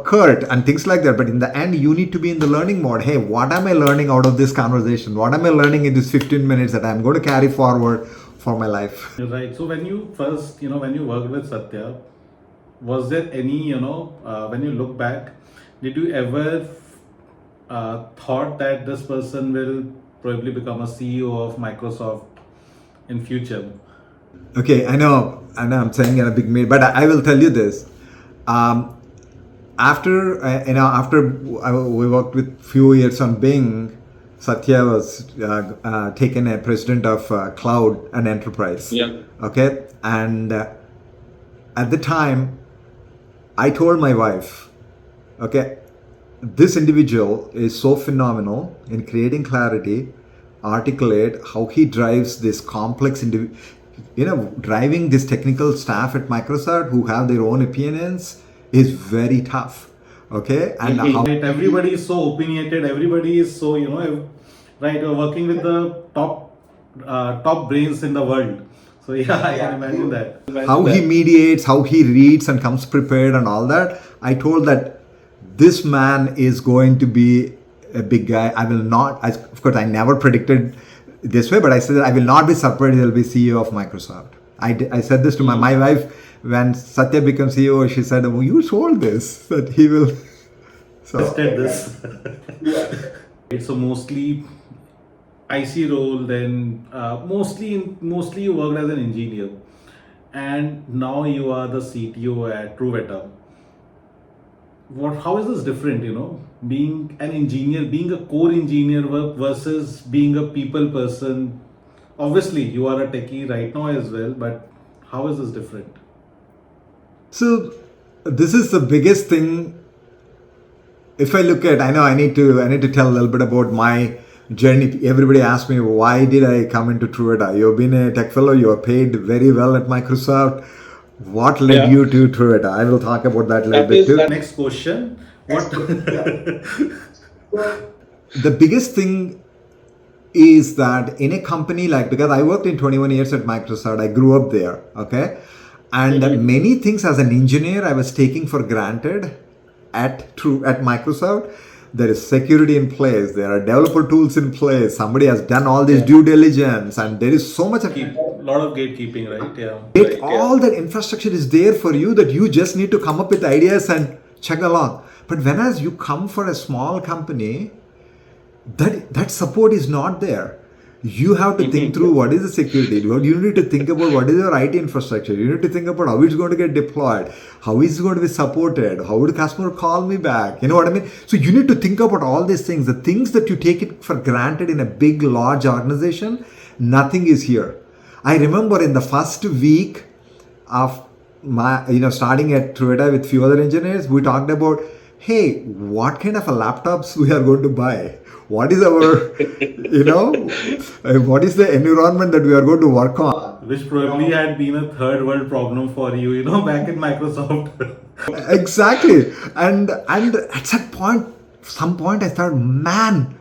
B: curt and things like that. But in the end, you need to be in the learning mode. Hey, what am I learning out of this conversation? What am I learning in this 15 minutes that I'm going to carry forward for my life?
A: Right. So when you first, when you worked with Satya, was there any, when you look back, did you ever thought that this person will probably become a CEO of Microsoft in future?
B: Okay, I know I'm saying in a big meet, but I will tell you this. After we worked with few years on Bing, Satya was taken a president of cloud and enterprise.
D: Yeah.
B: Okay, and at the time, I told my wife, okay, this individual is so phenomenal in creating clarity, articulate how he drives this complex driving this technical staff at Microsoft who have their own opinions is very tough. Okay, and how
A: Everybody is so opinionated. Everybody is so right. You're working with the top brains in the world. So yeah, I can imagine that.
B: how he mediates, how he reads and comes prepared and all that. I told that this man is going to be a big guy. I will not, of course, I never predicted this way, but I said that I will not be surprised he'll be CEO of Microsoft. I said this to my wife when Satya becomes CEO. She said, "Oh, you told this that he will." So
A: Tested this. So mostly IC role, then mostly you worked as an engineer, and now you are the CTO at Truveta. How is this different, being an engineer, being a core engineer versus being a people person? Obviously, you are a techie right now as well, but how is this different?
B: So this is the biggest thing. If I look at, I need to tell a little bit about my journey. Everybody asks me, why did I come into Truveta? You've been a tech fellow, you are paid very well at Microsoft. What led you to Truveta? I will talk about that a little bit too.
A: Next question. What?
B: The biggest thing is that in a company because I worked in 21 years at Microsoft, I grew up there, okay? And many things as an engineer I was taking for granted at Microsoft. There is security in place, there are developer tools in place, somebody has done all this due diligence, and there is so much of
A: lot of gatekeeping, right? Yeah.
B: all that infrastructure is there for you that you just need to come up with ideas and chug along. But whereas you come for a small company, that support is not there. You have to think through what is the security. You need to think about what is your IT infrastructure. You need to think about how it's going to get deployed, how is it going to be supported, how would the customer call me back. You know what I mean? So you need to think about all these things. The things that you take it for granted in a big, large organization, nothing is here. I remember in the first week of my, starting at Truveta with few other engineers, we talked about, hey, what kind of a laptops we are going to buy? What is our, what is the environment that we are going to work on?
A: Which probably had been a third world problem for you, back in Microsoft.
B: Exactly. And at some point I thought, man,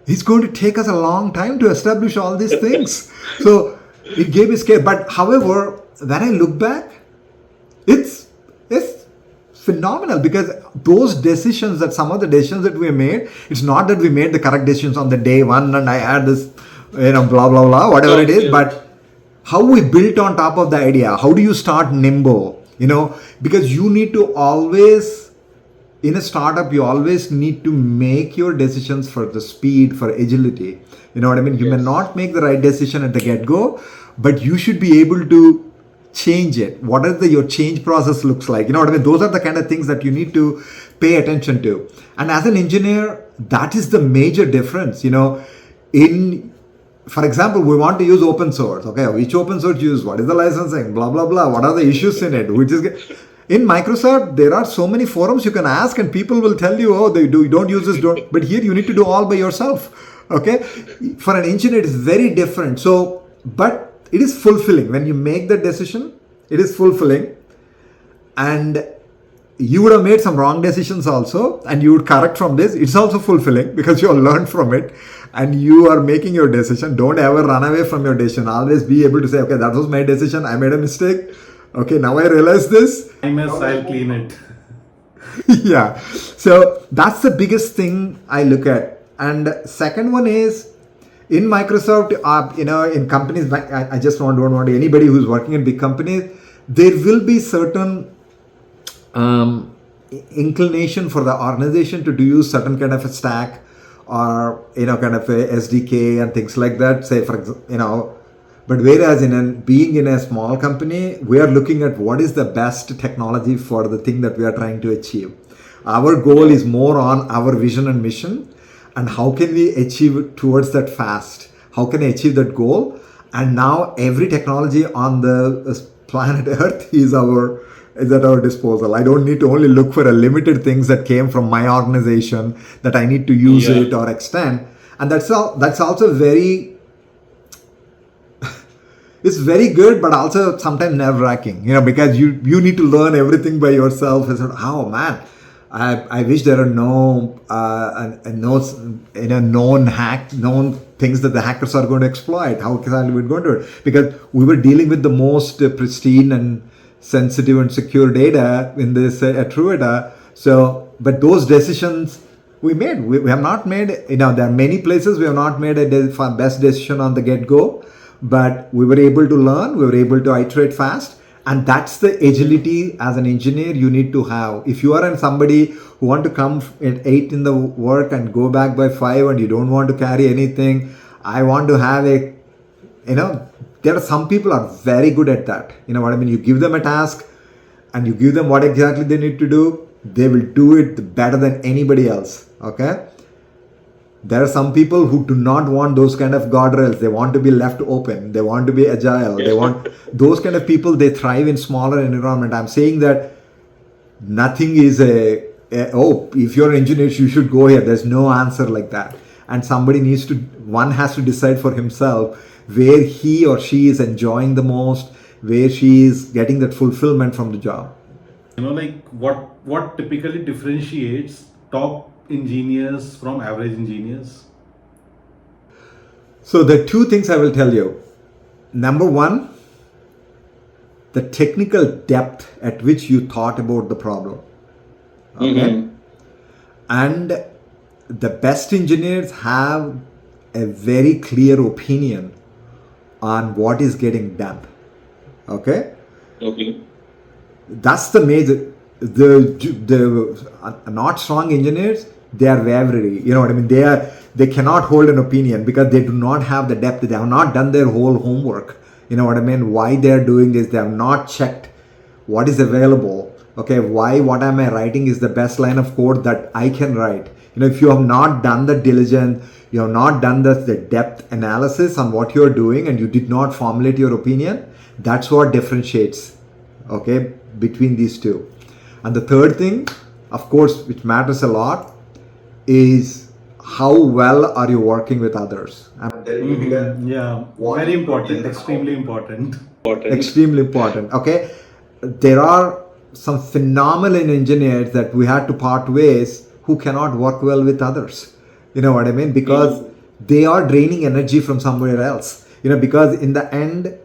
B: it's going to take us a long time to establish all these things. So It gave me scare. But however, when I look back, it's phenomenal, because those decisions, that some of the decisions that we made, it's not that we made the correct decisions on the day one and I had this, blah blah blah, whatever it is, but how we built on top of the idea. How do you start nimble? Because you need to always, in a startup, you always need to make your decisions for the speed, for agility. You know what I mean? You may not make the right decision at the get-go, but you should be able to change it. What is your change process looks like? You know what I mean? Those are the kind of things that you need to pay attention to. And as an engineer, that is the major difference. For example, we want to use open source. Okay, which open source use? What is the licensing? Blah, blah, blah. What are the issues in it? In Microsoft, there are so many forums you can ask and people will tell you, oh, don't use this, don't. But here you need to do all by yourself. Okay, for an engineer, it is very different. But it is fulfilling. When you make the decision, it is fulfilling. And you would have made some wrong decisions also, and you would correct from this. It's also fulfilling because you have learned from it and you are making your decision. Don't ever run away from your decision. Always be able to say, okay, that was my decision. I made a mistake. Okay, now I realize this.
A: I mess, I'll clean it.
B: Yeah. So that's the biggest thing I look at. And second one is, in Microsoft, in companies, I just don't want anybody who's working in big companies, there will be certain inclination for the organization to use certain kind of a stack or, kind of a SDK and things like that, say, for example, but whereas being in a small company, we are looking at what is the best technology for the thing that we are trying to achieve. Our goal is more on our vision and mission, and how can we achieve towards that fast? How can I achieve that goal? And now every technology on the planet Earth is at our disposal. I don't need to only look for a limited things that came from my organization that I need to use it or extend. And that's also very, it's very good, but also sometimes nerve-wracking, because you need to learn everything by yourself. It's oh man, I wish there are known things that the hackers are going to exploit. How are we going to do it? Because we were dealing with the most pristine and sensitive and secure data in this at Truveta. So, but those decisions we made, we have not made, there are many places we have not made a best decision on the get-go, but we were able to learn, we were able to iterate fast. And that's the agility as an engineer you need to have. If you are somebody who want to come at 8 in the work and go back by 5 and you don't want to carry anything, I want to have there are some people are very good at that. You know what I mean? You give them a task and you give them what exactly they need to do. They will do it better than anybody else. Okay? There are some people who do not want those kind of guardrails. They want to be left open. They want to be agile. They want those kind of people. They thrive in smaller environment. I'm saying that nothing is if you're an engineer, you should go here. There's no answer like that. And one has to decide for himself where he or she is enjoying the most, where she is getting that fulfillment from the job.
A: What typically differentiates top engineers from average engineers?
B: So the two things I will tell you. Number one, the technical depth at which you thought about the problem. Okay. Mm-hmm. And the best engineers have a very clear opinion on what is getting done. Okay.
D: Okay.
B: That's the major. The not strong engineers, they are wavery. You know what I mean? They cannot hold an opinion because they do not have the depth. They have not done their whole homework. You know what I mean? Why they are doing this? They have not checked what is available. Okay, what am I writing is the best line of code that I can write. If you have not done the diligence, you have not done the depth analysis on what you're doing, and you did not formulate your opinion, that's what differentiates, okay, between these two. And the third thing, of course, which matters a lot, is how well are you working with others? I'm telling you that.
A: Yeah, very important, extremely important.
B: Extremely important, okay? There are some phenomenal engineers that we had to part ways who cannot work well with others. You know what I mean? Because they are draining energy from somewhere else. Because in the end,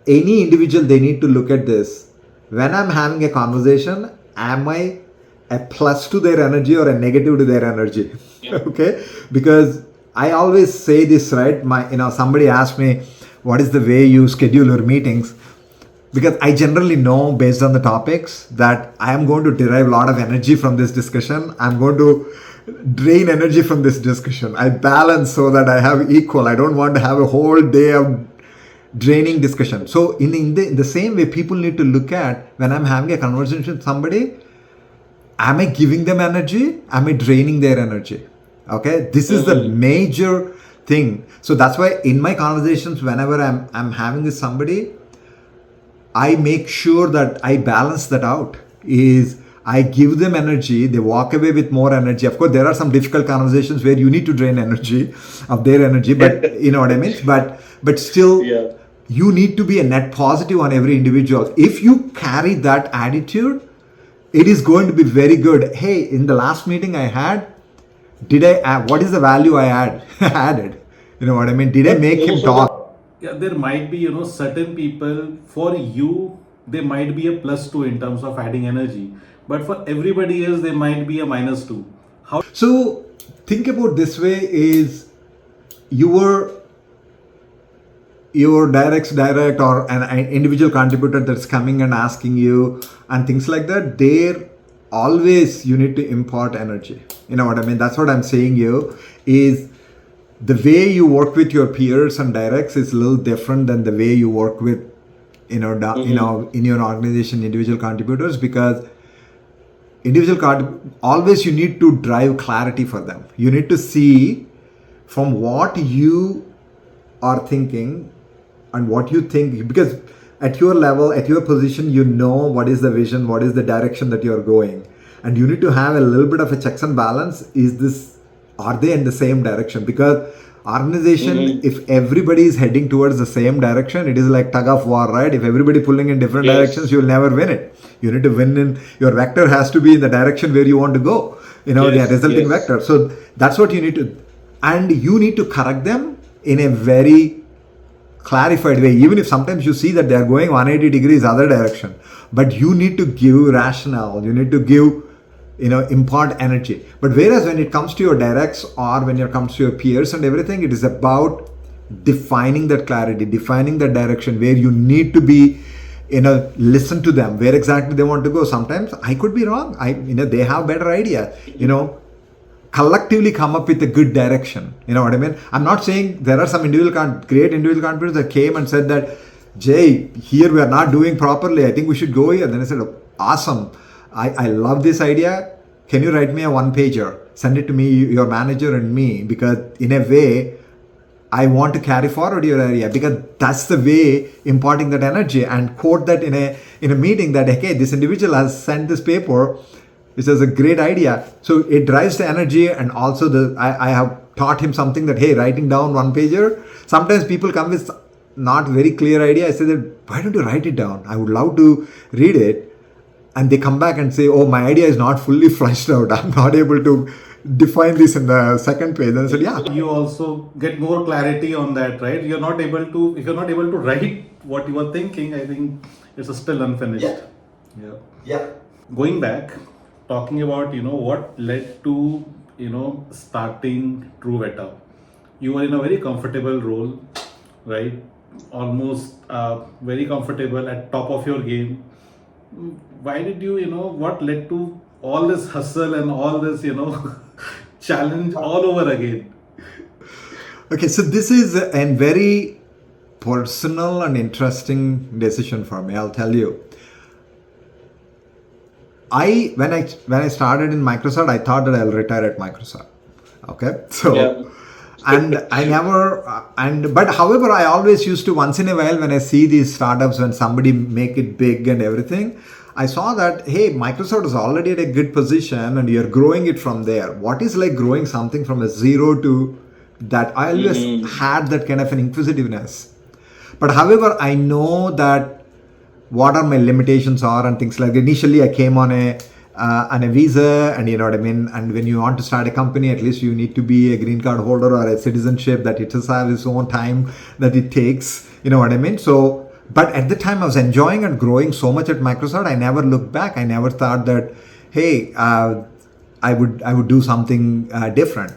B: any individual, they need to look at this. When I'm having a conversation, am I a plus to their energy or a negative to their energy? Okay, because I always say this, right? Somebody asked me, what is the way you schedule your meetings? Because I generally know, based on the topics, that I am going to derive a lot of energy from this discussion. I'm going to drain energy from this discussion. I balance so that I have equal. I don't want to have a whole day of draining discussion. So in the same way, people need to look at, when I'm having a conversation with somebody, am I giving them energy? Am I draining their energy? Okay, this is the major thing. So that's why in my conversations, whenever I'm having with somebody, I make sure that I balance that out. Is I give them energy, they walk away with more energy. Of course, there are some difficult conversations where you need to drain energy of their energy, but you know what I mean? But still, you need to be a net positive on every individual. If you carry that attitude, it is going to be very good. Hey, in the last meeting I had, did I add, what is the value I added? You know what I mean? Did I make him talk?
A: Yeah, there might be, certain people, for you, they might be a +2 in terms of adding energy. But for everybody else, they might be a -2. How?
B: So think about this way: is your direct or an individual contributor that's coming and asking you and things like that, there always you need to impart energy. You know what I mean? That's what I'm saying. Is the way you work with your peers and directs is a little different than the way you work with in your organization individual contributors, because always you need to drive clarity for them. You need to see from what you are thinking and what you think, because at your level, at your position, you know what is the vision, what is the direction that you're going, and you need to have a little bit of a checks and balance. Are they in the same direction? Because organization, if everybody is heading towards the same direction, it is like tug of war, right? If everybody pulling in different directions, you'll never win it. You need to win in, your vector has to be in the direction where you want to go, the resulting vector. So that's what you need to, and you need to correct them in a very clarified way. Even if sometimes you see that they are going 180 degrees other direction, but you need to give rationale, you need to give, impart energy. But whereas when it comes to your directs or when it comes to your peers and everything, it is about defining that clarity, defining that direction where you need to be, listen to them, where exactly they want to go. Sometimes I could be wrong. They have better idea, collectively come up with a good direction. You know what I mean? I'm not saying there are some great individual contributors that came and said that, Jay, here we are not doing properly. I think we should go here. Then I said, awesome. I love this idea. Can you write me a 1-pager? Send it to me, your manager and me, because in a way, I want to carry forward your area, because that's the way imparting that energy, and quote that in a meeting that, okay, this individual has sent this paper, which is a great idea. So it drives the energy, and also I have taught him something that, hey, writing down 1-pager. Sometimes people come with not very clear idea. I say that, why don't you write it down? I would love to read it. And they come back and say, oh, my idea is not fully fleshed out. I'm not able to define this in the second page. And I said, yeah.
A: You also get more clarity on that, right? If you're not able to write what you are thinking, I think it's still unfinished.
B: Yeah.
A: Going back, talking about, what led to, starting Truveta. You were in a very comfortable role, right? Almost very comfortable, at top of your game. Why did you, what led to all this hustle and all this, challenge all over again?
B: Okay, so this is a very personal and interesting decision for me. I'll tell you. When I started in Microsoft, I thought that I'll retire at Microsoft. Okay, so and I never but however, I always used to, once in a while, when I see these startups, when somebody make it big and everything, I saw that, hey, Microsoft is already at a good position and you're growing it from there. What is like growing something from a zero to that? I always had that kind of an inquisitiveness. But however, I know that what are my limitations are and things like that. Initially, I came on and a visa, and you know what I mean. And when you want to start a company, at least you need to be a green card holder or a citizenship that it does have its own time that it takes. You know what I mean? So, but at the time I was enjoying and growing so much at Microsoft. I never looked back. I never thought that, hey, I would do something different.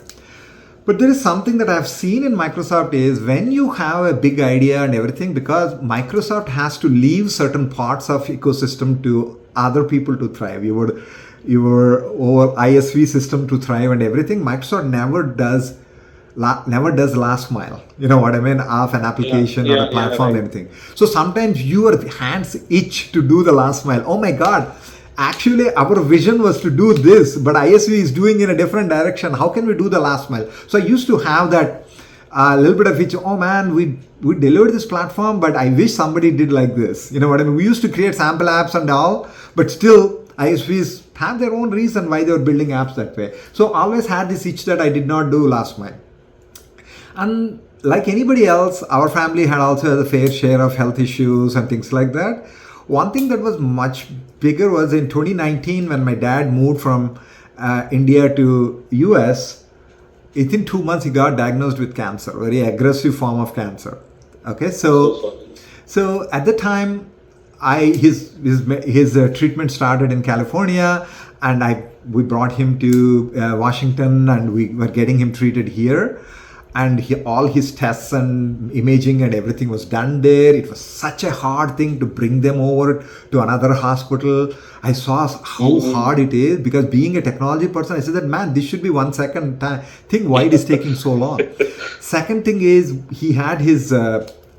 B: But there is something that I've seen in Microsoft is when you have a big idea and everything, because Microsoft has to leave certain parts of ecosystem to other people to thrive. Your over ISV system to thrive and everything. Microsoft never does last mile. You know what I mean? Of an application or a platform,
D: right.
B: anything. So sometimes your hands itch to do the last mile. Oh my God. Actually, our vision was to do this, but ISV is doing in a different direction. How can we do the last mile? So I used to have that little bit of which, oh man, we delivered this platform, but I wish somebody did like this. You know what I mean? We used to create sample apps and all, but still ISVs have their own reason why they were building apps that way. So always had this itch that I did not do last mile. And like anybody else, our family had also had a fair share of health issues and things like that. One thing that was much bigger was in 2019 when my dad moved from India to US. Within 2 months he got diagnosed with cancer, very aggressive form of cancer. Okay, so at the time, his treatment started in California, and we brought him to Washington, and we were getting him treated here. And all his tests and imaging and everything was done there. It was such a hard thing to bring them over to another hospital. I saw how hard it is, because being a technology person, I said that, man, this should be 1 second thing. Why it is taking so long? Second thing is, he had his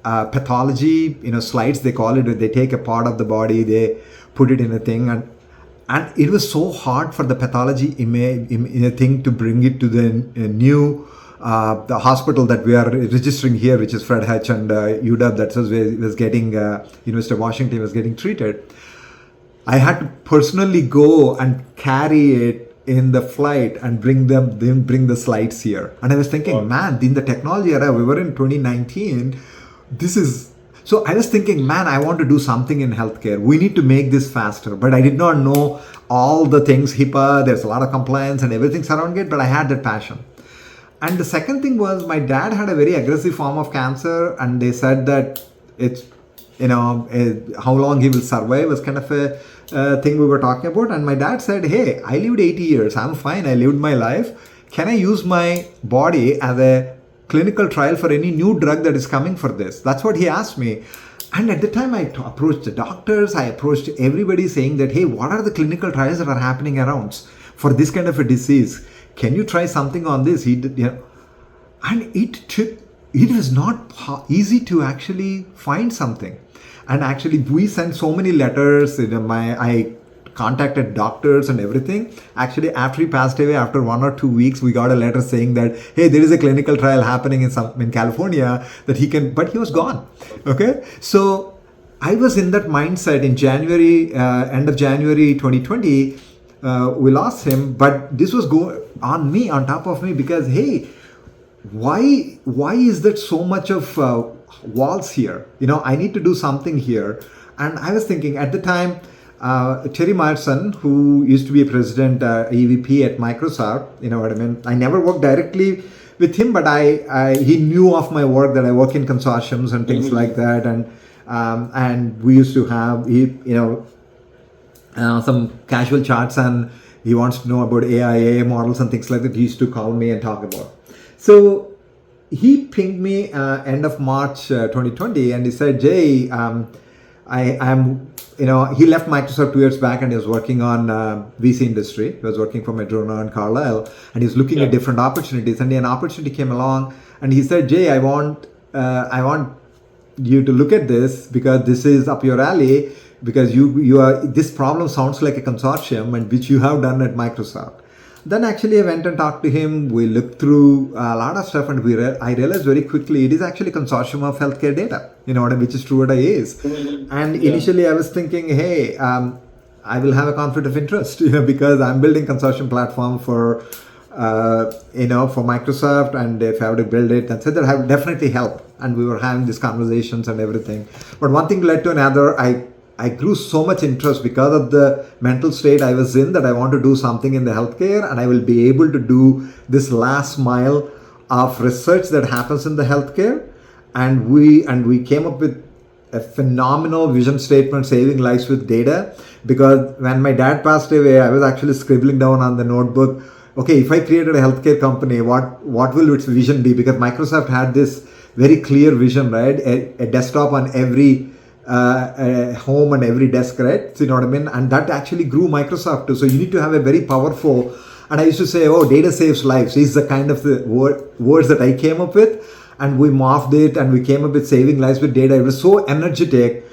B: pathology, slides, they call it, where they take a part of the body, they put it in a thing, and it was so hard for the pathology thing to bring it to the new the hospital that we are registering here, which is Fred Hutch and UW, that's where he was getting, University of Washington was getting treated. I had to personally go and carry it in the flight and bring the slides here. And I was thinking, man, in the technology era, we were in 2019, so I was thinking, man, I want to do something in healthcare. We need to make this faster. But I did not know all the things, HIPAA, there's a lot of compliance and everything surrounding it, but I had that passion. And the second thing was, my dad had a very aggressive form of cancer, and they said that it's, how long he will survive was kind of a thing we were talking about. And my dad said, hey, I lived 80 years. I'm fine. I lived my life. Can I use my body as a clinical trial for any new drug that is coming for this? That's what he asked me. And at the time, I approached the doctors. I approached everybody saying that, hey, what are the clinical trials that are happening around for this kind of a disease? Can you try something on this? He did, and it was not easy to actually find something. And actually, we sent so many letters. I contacted doctors and everything. Actually, after he passed away, after 1 or 2 weeks, we got a letter saying that, hey, there is a clinical trial happening in California that he can, but he was gone. Okay, so I was in that mindset in January, end of January 2020. We lost him, but this was on top of me, because, hey, why is there so much of walls here? I need to do something here. And I was thinking at the time, Terry Myerson, who used to be a president, EVP at Microsoft, you know what I mean? I never worked directly with him, but he knew of my work, that I work in consortiums and things like that. And we used to have, some casual chats, and he wants to know about AI models and things like that. He used to call me and talk about. So he pinged me end of March 2020, and he said, Jay, he left Microsoft 2 years back, and he was working on VC industry. He was working for Madrona and Carlyle, and he was looking at different opportunities. And an opportunity came along, and he said, Jay, I want you to look at this, because this is up your alley, because you are, this problem sounds like a consortium, and which you have done at Microsoft. Then actually I went and talked to him. We looked through a lot of stuff, and I realized very quickly it is actually a consortium of healthcare data, which is Truveta is. And initially I was thinking, hey, I will have a conflict of interest, because I'm building consortium platform for Microsoft, and if I have to build it, and so that I would definitely help. And we were having these conversations and everything. But one thing led to another. I I grew so much interest because of the mental state I was in, that I want to do something in the healthcare, and I will be able to do this last mile of research that happens in the healthcare. And we came up with a phenomenal vision statement, saving lives with data. Because when my dad passed away, I was actually scribbling down on the notebook, okay, if I created a healthcare company, what will its vision be? Because Microsoft had this very clear vision, right? A desktop on every home and every desk, right? So you know what I mean? And that actually grew Microsoft too. So you need to have a very powerful, and I used to say, oh, data saves lives. Is the kind of the words that I came up with. And we morphed it and we came up with saving lives with data. It was so energetic.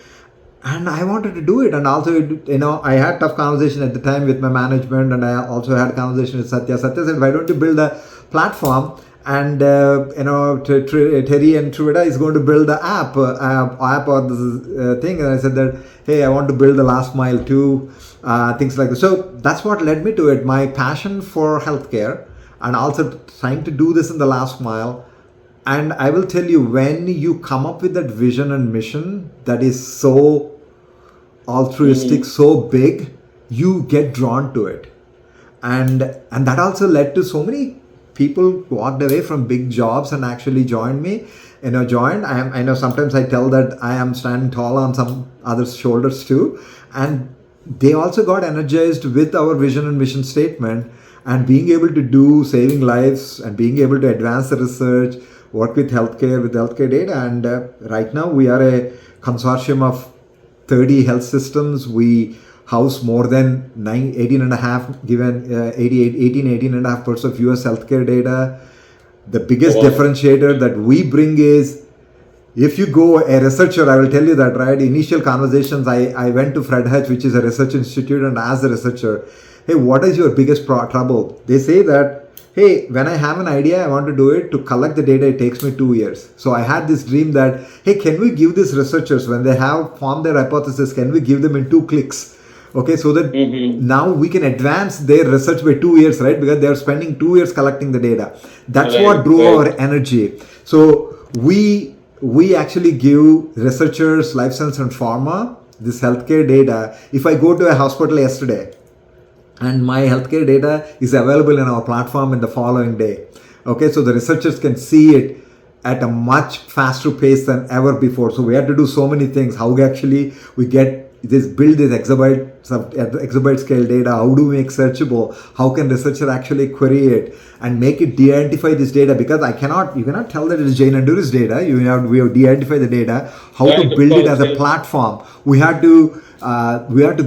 B: And I wanted to do it. And also, I had tough conversation at the time with my management, and I also had a conversation with Satya. Satya said, why don't you build a platform? And, Terry and Truveta is going to build the app or this thing. And I said that, hey, I want to build the last mile too, things like that. So that's what led me to it. My passion for healthcare, and also trying to do this in the last mile. And I will tell you, when you come up with that vision and mission that is so altruistic, so big, you get drawn to it. And that also led to so many people walked away from big jobs and actually joined me. I know sometimes I tell that I am standing tall on some others' shoulders too. And they also got energized with our vision and mission statement, and being able to do saving lives and being able to advance the research, work with healthcare data. And right now we are a consortium of 30 health systems. We house more than 18 and a half of US healthcare data. The biggest differentiator that we bring is, if you go a researcher, I will tell you that, right? Initial conversations, I went to Fred Hutch, which is a research institute, and asked the researcher, hey, what is your biggest trouble? They say that, hey, when I have an idea, I want to do it. To collect the data, it takes me 2 years. So I had this dream that, hey, can we give these researchers, when they have formed their hypothesis, can we give them in 2 clicks? Okay, so that now we can advance their research by 2 years, right? Because they are spending 2 years collecting the data. That's what drew our energy. So we actually give researchers, life science and pharma, this healthcare data. If I go to a hospital yesterday, and my healthcare data is available in our platform in the following day. Okay, so the researchers can see it at a much faster pace than ever before. So we had to do so many things. How actually we build this exabyte scale data? How do we make searchable? How can researcher actually query it and make it de-identify this data? Because you cannot tell that it is Jay Nanduri's data. We have de-identified the data. How to build it as a platform? We had to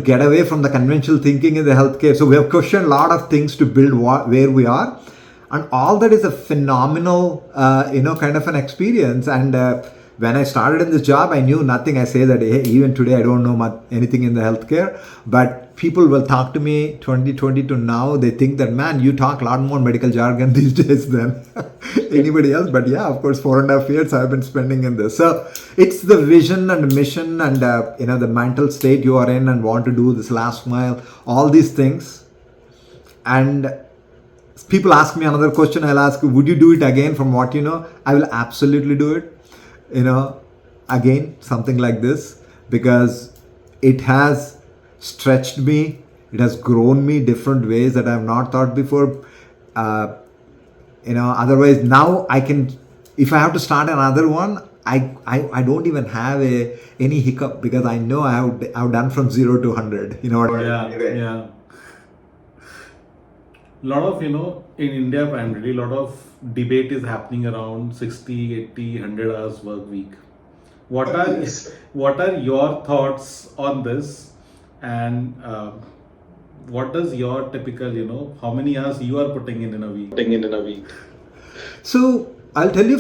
B: get away from the conventional thinking in the healthcare. So we have questioned a lot of things to build where we are, and all that is a phenomenal, kind of an experience. And when I started in this job, I knew nothing. I say that, hey, even today, I don't know anything in the healthcare, but people will talk to me 2020 to now. They think that, man, you talk a lot more medical jargon these days than anybody else. But yeah, of course, 4.5 years I've been spending in this. So it's the vision and mission and, the mental state you are in and want to do this last mile, all these things. And people ask me another question. I'll ask, would you do it again from what you know? I will absolutely do it. Again, something like this, because it has stretched me, it has grown me different ways that I have not thought before. Otherwise now I can, if I have to start another one, I don't even have any hiccup, because I know I've done from 0 to 100. You know what I mean?
A: Yeah. Lot of, in India primarily, lot of debate is happening around 60, 80, 100 hours work week. What are your thoughts on this? And what does your typical, how many hours you are putting in a week?
B: So I'll tell you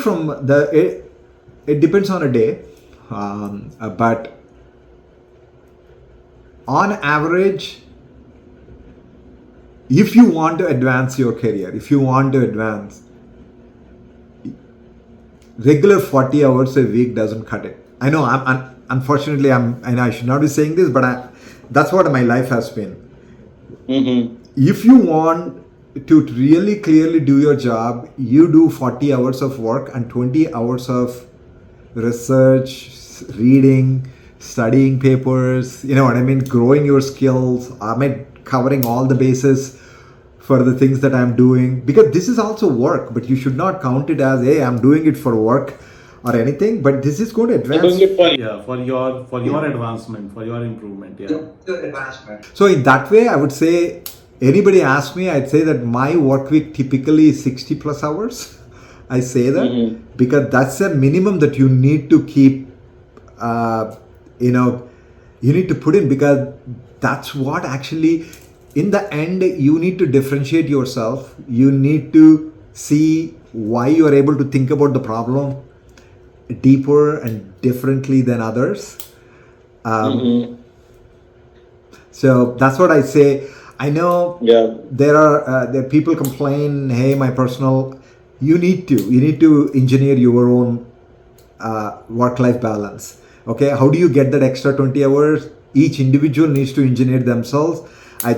B: it depends on a day, but on average, if you want to advance your career, regular 40 hours a week doesn't cut it. I know unfortunately, I should not be saying this, but that's what my life has been. If you want to really clearly do your job, you do 40 hours of work and 20 hours of research, reading, studying papers, you know what I mean, growing your skills, am I covering all the bases for the things that I'm doing? Because this is also work, but you should not count it as, hey, I'm doing it for work or anything, but this is going to advance.
A: Yeah, for your advancement, for your improvement. Yeah.
B: So in that way, I would say, anybody ask me, I'd say that my work week typically is 60 plus hours. I say that because that's a minimum that you need to keep, you need to put in, because that's what actually, in the end, you need to differentiate yourself. You need to see why you are able to think about the problem deeper and differently than others. So that's what I say. I know there are people complain, hey, my personal, you need to engineer your own work-life balance. Okay, how do you get that extra 20 hours? Each individual needs to engineer themselves. I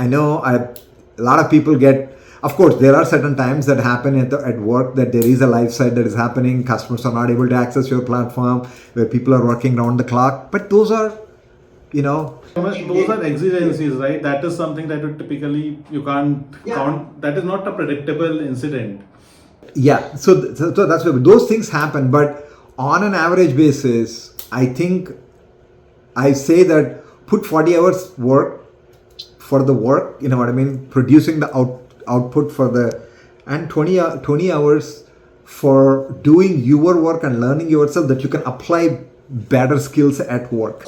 B: know a lot of people get, of course, there are certain times that happen at work that there is a life side that is happening. Customers are not able to access your platform, where people are working round the clock. But those are,
A: those are exigencies, right? That is something that you can't count. That is not a predictable incident.
B: Yeah, so that's why those things happen. But on an average basis, I think I say that put 40 hours work for the work, you know what I mean, producing the output for the, and 20 hours for doing your work and learning yourself, that you can apply better skills at work.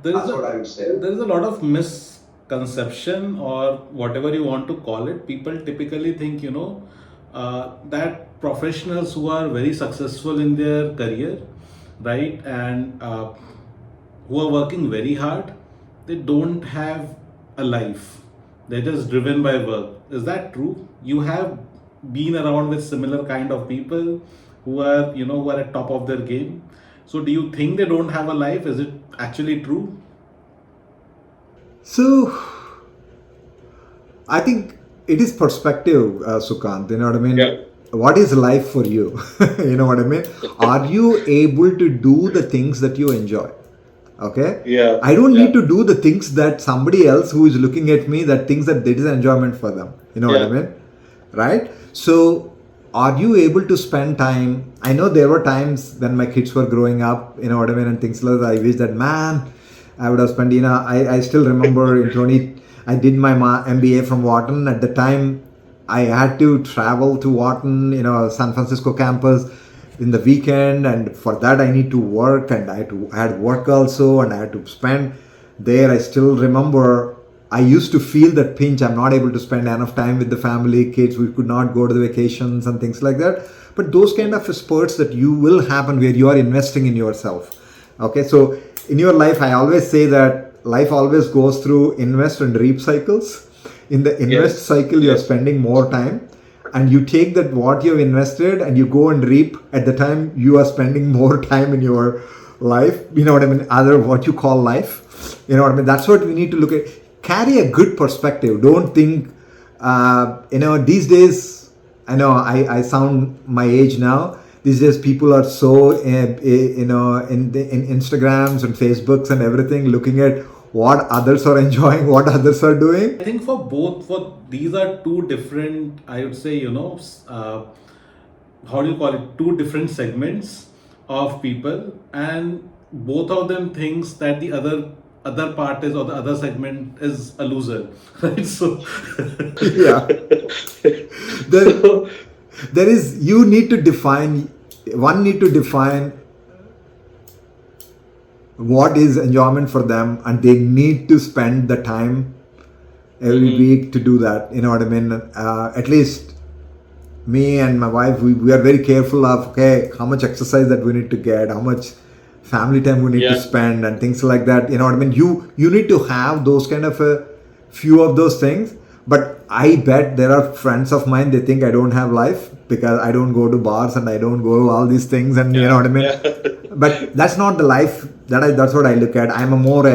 A: That's what I would say. There is a lot of misconception, or whatever you want to call it. People typically think, that professionals who are very successful in their career, right, and who are working very hard, they don't have a life. They're just driven by work. Is that true? You have been around with similar kind of people who are, who are at top of their game. So do you think they don't have a life? Is it actually true?
B: So I think it is perspective, Sukant, you know what I mean?
D: Yeah.
B: What is life for you? You know what I mean? Are you able to do the things that you enjoy? Okay?
D: Yeah.
B: I don't need to do the things that somebody else who is looking at me, that thinks that there is enjoyment for them. You know what I mean? Right? So are you able to spend time? I know there were times when my kids were growing up, you know what I mean, and things like that. I wish that, man, I would have spent, I still remember I did my MBA from Wharton. At the time, I had to travel to Wharton, San Francisco campus in the weekend, and for that I need to work, and I had work also, and I had to spend there. I still remember I used to feel that pinch. I'm not able to spend enough time with the family, kids. We could not go to the vacations and things like that. But those kind of spurts that you will happen where you are investing in yourself. Okay, so in your life, I always say that life always goes through invest and reap cycles. In the invest cycle, you're spending more time, and you take that what you've invested and you go and reap at the time you are spending more time in your life. You know what I mean? Other what you call life. You know what I mean? That's what we need to look at. Carry a good perspective. Don't think, these days, I know I sound my age now. These days people are so, in Instagrams and Facebooks and everything, looking at what others are enjoying, what others are doing.
A: I think these are two different, I would say, how do you call it? Two different segments of people, and both of them thinks that the other part is, or the other segment is a loser, right? So
B: Yeah. There is, one need to define what is enjoyment for them, and they need to spend the time every week to do that. You know what I mean? At least me and my wife, we are very careful of, okay, how much exercise that we need to get, how much family time we need to spend, and things like that. You know what I mean? You need to have those kind of a few of those things. But I bet there are friends of mine, they think I don't have life because I don't go to bars and I don't go to all these things, and you know what I mean? But that's not the life that's what I look at. I'm a more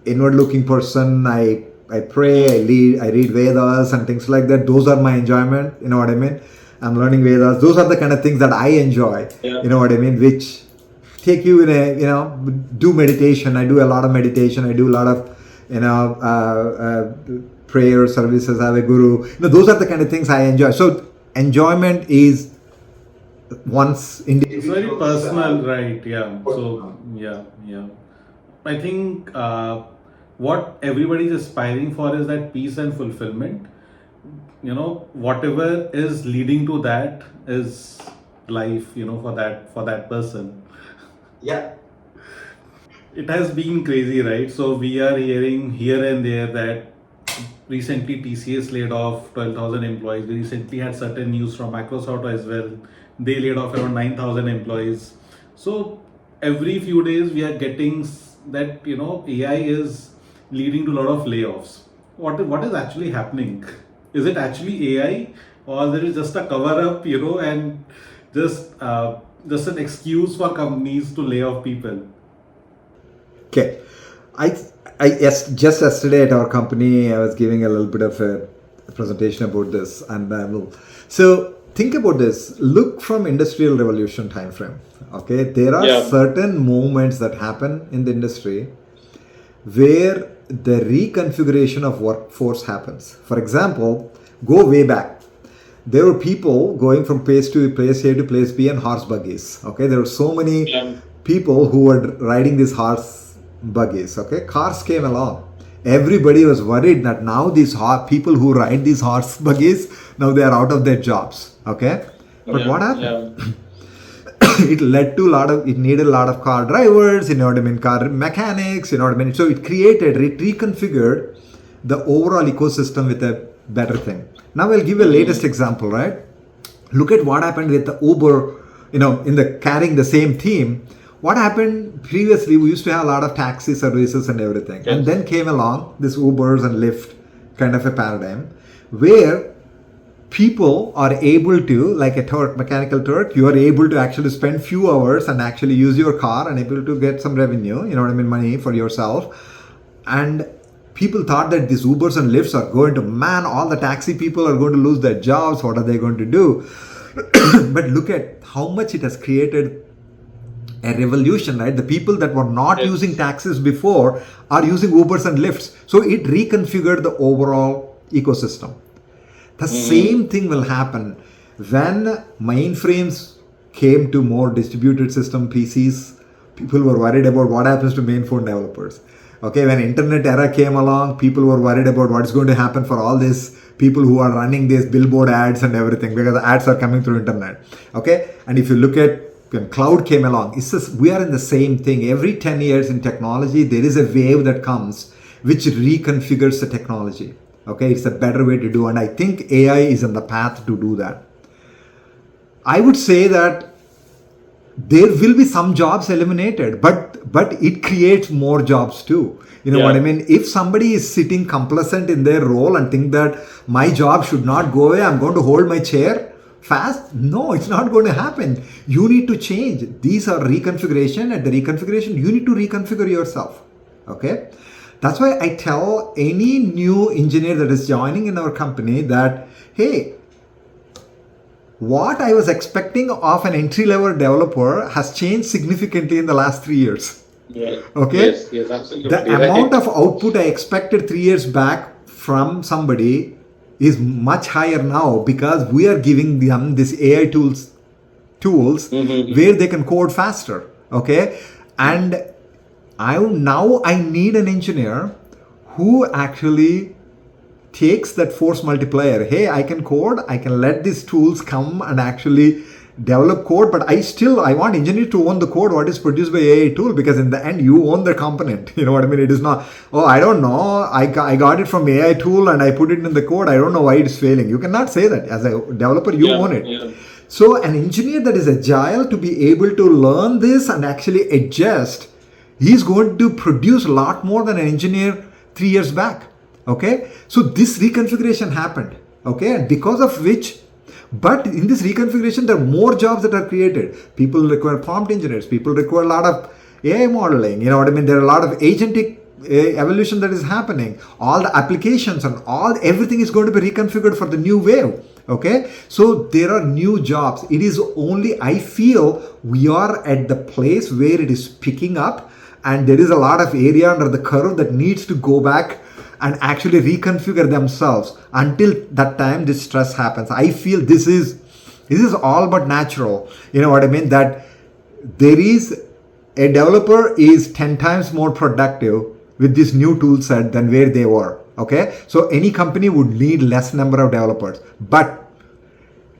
B: inward looking person. I pray, I read Vedas and things like that. Those are my enjoyment. You know what I mean? I'm learning Vedas. Those are the kind of things that I enjoy. You know what I mean? Which take you in a, do meditation. I do a lot of meditation. I do a lot of, prayer services. I have a guru. Those are the kind of things I enjoy. So enjoyment is once
A: It's very
B: individual.
A: personal, right? Yeah. So, yeah. I think what everybody is aspiring for is that peace and fulfillment. Whatever is leading to that is life, for that person.
B: Yeah.
A: It has been crazy, right? So we are hearing here and there that recently TCS laid off 12,000 employees. We recently had certain news from Microsoft as well. They laid off around 9,000 employees. So every few days we are getting that AI is leading to a lot of layoffs. What is actually happening? Is it actually AI, or there is just a cover up, and just an excuse for companies to lay off people?
B: Okay. Yes, just yesterday at our company, I was giving a little bit of a presentation about this, and so think about this. Look from industrial revolution time frame. Okay, there are certain movements that happen in the industry where the reconfiguration of workforce happens. For example, go way back. There were people going from place A to place B on horse buggies. Okay, there were so many people who were riding these horse buggies. Okay, cars came along. Everybody was worried that now these people who ride these horse buggies, now they are out of their jobs. Okay, but what happened? It led to it needed a lot of car drivers, car mechanics, So it reconfigured the overall ecosystem with a better thing. Now I'll give a latest example, right? Look at what happened with the Uber, in the carrying the same theme. What happened previously, we used to have a lot of taxi services and everything. And then came along this Ubers and Lyft kind of a paradigm where people are able to, like a mechanical Turk, you are able to actually spend few hours and actually use your car and able to get some revenue, money for yourself. And people thought that these Ubers and Lyfts are going to, all the taxi people are going to lose their jobs. What are they going to do? But look at how much it has created a revolution, right? The people that were not using taxis before are using Ubers and Lyfts. So it reconfigured the overall ecosystem. The same thing will happen when mainframes came to more distributed system PCs. People were worried about what happens to mainframe developers. Okay, when internet era came along, people were worried about what is going to happen for all these people who are running these billboard ads and everything, because the ads are coming through internet. Okay, and if you look at when cloud came along, it's just, we are in the same thing. Every 10 years in technology, there is a wave that comes which reconfigures the technology. Okay, it's a better way to do, and I think AI is on the path to do that. I would say that there will be some jobs eliminated, but it creates more jobs too. What I mean? If somebody is sitting complacent in their role and think that my job should not go away, I'm going to hold my chair fast. No, it's not going to happen. You need to change. These are reconfiguration. At the reconfiguration, you need to reconfigure yourself. Okay. That's why I tell any new engineer that is joining in our company that, hey, what I was expecting of an entry-level developer has changed significantly in the last 3 years.
D: Yeah.
B: Okay?
D: Yes, absolutely.
B: The amount of output I expected 3 years back from somebody is much higher now because we are giving them this AI tools where they can code faster. Okay? And I need an engineer who actually takes that force multiplier. Hey, I can code, I can let these tools come and actually develop code, but I want engineers to own the code what is produced by AI tool, because in the end you own the component. You know what I mean? It is not, I don't know, I got it from AI tool and I put it in the code, I don't know why it is failing. You cannot say that. As a developer, you own it. Yeah. So an engineer that is agile to be able to learn this and actually adjust, he's going to produce a lot more than an engineer 3 years back. Okay, so this reconfiguration happened. Okay, and because of which, but in this reconfiguration, there are more jobs that are created. People require prompt engineers. People require a lot of AI modeling. You know what I mean? There are a lot of agentic evolution that is happening. All the applications and everything is going to be reconfigured for the new wave. Okay, so there are new jobs. It is only, I feel we are at the place where it is picking up, and there is a lot of area under the curve that needs to go back and actually reconfigure themselves. Until that time, this stress happens. I feel this is all but natural. You know what I mean? That there is a developer is 10 times more productive with this new tool set than where they were. Okay, so any company would need less number of developers, but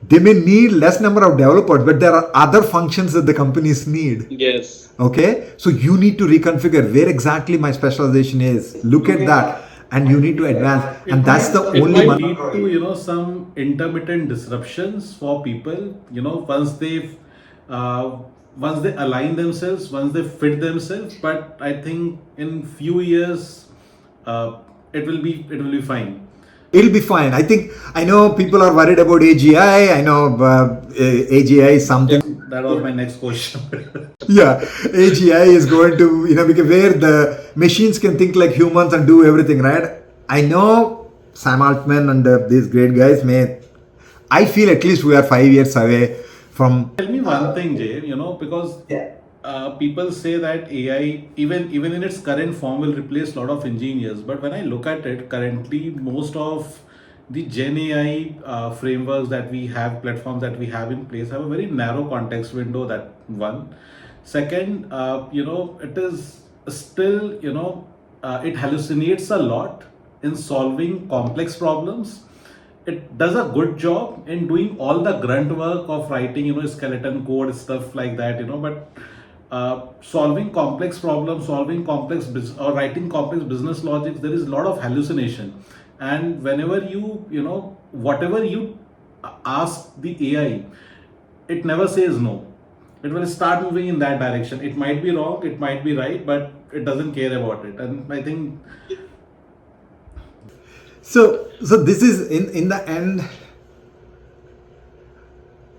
B: they may need less number of developers, but there are other functions that the companies need.
D: Yes.
B: Okay, so you need to reconfigure where exactly my specialization is. Look at that, and you need to advance, and that's the
A: It
B: only
A: might
B: one.
A: lead to some intermittent disruptions for people. Once they align themselves, once they fit themselves. But I think in few years, it will be fine.
B: It'll be fine. I know people are worried about AGI. I know AGI is something.
A: That was my next question.
B: Yeah, AGI is going to, because where the machines can think like humans and do everything, right? I know Sam Altman and these great guys I feel at least we are 5 years away from.
A: Tell me one thing, Jay. Because people say that AI, even in its current form, will replace a lot of engineers. But when I look at it currently, most of the Gen AI frameworks that we have, platforms that we have in place, have a very narrow context window. That one. Second, it is still, it hallucinates a lot in solving complex problems. It does a good job in doing all the grunt work of writing, skeleton code, stuff like that, but solving complex problems, or writing complex business logics, there is a lot of hallucination. And whenever whatever you ask the AI, it never says no. It will start moving in that direction. It might be wrong, it might be right, but it doesn't care about it. And I think
B: So this is in the end,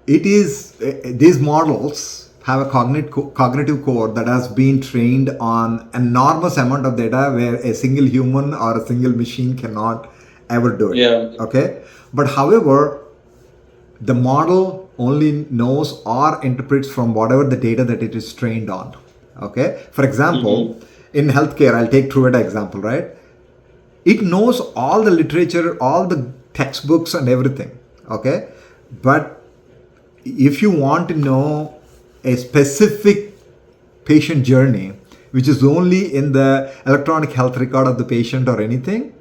B: it is these models have a cognitive core that has been trained on enormous amount of data where a single human or a single machine cannot ever do it.
D: Yeah.
B: Okay, but however, the model only knows or interprets from whatever the data that it is trained on. Okay, for example, in healthcare, I'll take Truveta example, right? It knows all the literature, all the textbooks and everything. Okay, but if you want to know a specific patient journey, which is only in the electronic health record of the patient or anything,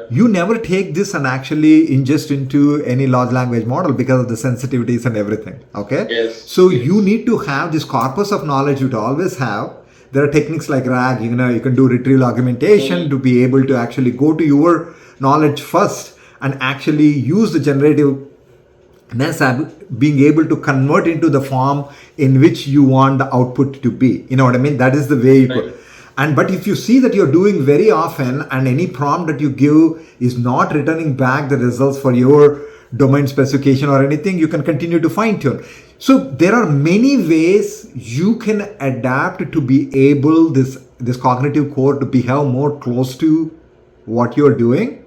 B: you never take this and actually ingest into any large language model because of the sensitivities and everything. Okay,
D: Yes.
B: so you need to have this corpus of knowledge you always have. There are techniques like RAG, you can do retrieval augmentation to be able to actually go to your knowledge first and actually use the generative being able to convert into the form in which you want the output to be. You know what I mean? That is the way you could. But if you see that you're doing very often and any prompt that you give is not returning back the results for your domain specification or anything, you can continue to fine tune. So there are many ways you can adapt to be able this cognitive core to behave more close to what you're doing.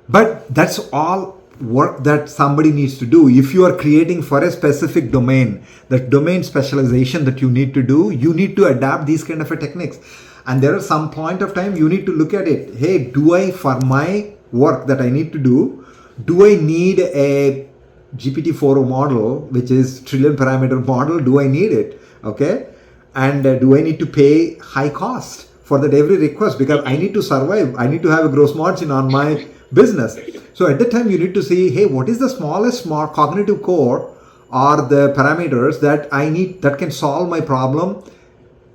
B: But that's all work that somebody needs to do. If you are creating for a specific domain, that domain specialization that you need to do, you need to adapt these kind of techniques. And there are some point of time you need to look at it. Hey, for my work that I need to do I need a GPT-4o model, which is trillion parameter model? Do I need it? Okay. And do I need to pay high cost for that every request? Because I need to survive. I need to have a gross margin on my business. So at that time, you need to see, hey, what is the smallest smart cognitive core or the parameters that I need that can solve my problem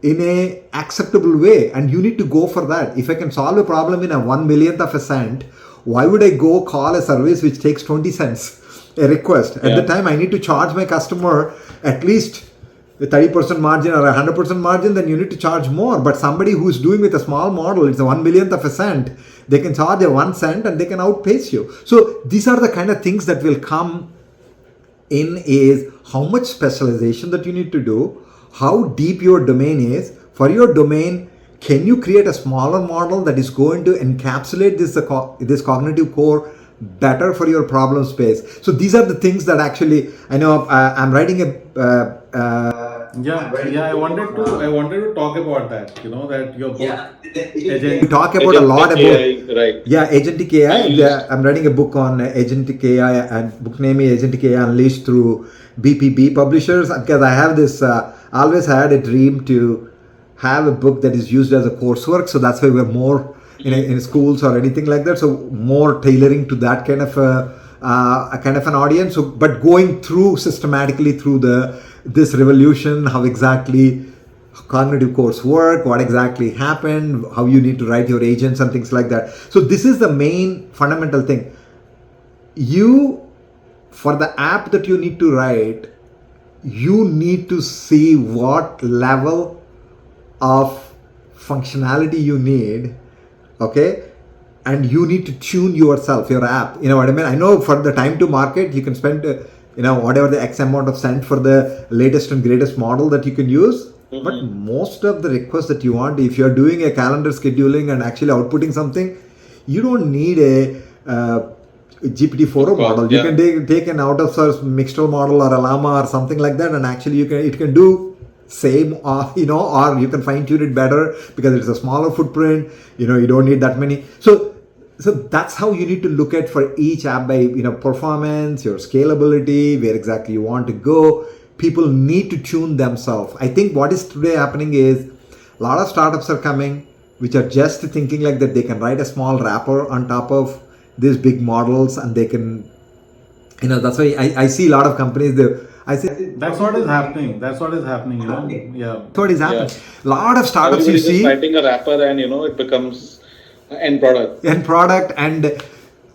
B: in a acceptable way? And you need to go for that. If I can solve a problem in a 1/1,000,000th of a cent, why would I go call a service which takes 20 cents a request? At the time, I need to charge my customer at least a 30% margin or a 100% margin, then you need to charge more. But somebody who's doing with a small model, it's a 1/1,000,000th of a cent, they can charge a 1 cent and they can outpace you. So these are the kind of things that will come in is how much specialization that you need to do, how deep your domain is. For your domain, can you create a smaller model that is going to encapsulate this cognitive core better for your problem space. So these are the things that actually I know. I'm writing
A: I wanted to talk about that. You know that your book,
B: we talk about a lot
D: Agentic
B: about
D: AI, right?
B: agentic AI.
D: I used
B: I'm writing a book on agentic AI, and book name is Agentic AI Unleashed through BPB Publishers, because I have this. Always had a dream to have a book that is used as a coursework. So that's why we're more in schools or anything like that. So more tailoring to that kind of a kind of an audience. So, but going through systematically through this revolution, how exactly cognitive course work, what exactly happened, how you need to write your agents and things like that. So this is the main fundamental thing. You, for the app that you need to write, you need to see what level of functionality you need, okay? And you need to tune yourself, your app. You know what I mean? I know for the time to market, you can spend, whatever the X amount of cent for the latest and greatest model that you can use.
D: Mm-hmm.
B: But most of the requests that you want, if you're doing a calendar scheduling and actually outputting something, you don't need a GPT-4 model. You can take an out of source Mixtel model or a Llama or something like that, and actually it can do same, or you can fine tune it better because it's a smaller footprint. You don't need that many. So that's how you need to look at for each app by performance, your scalability, where exactly you want to go. People need to tune themselves. I think what is today happening is a lot of startups are coming which are just thinking like that they can write a small wrapper on top of these big models, and they can, that's why I see a lot of companies,
A: that's what is happening. That's what is happening. Yeah.
B: That's what is happening. A lot of startups
D: everybody's
B: you see
D: just writing a wrapper, and it becomes an end product.
B: And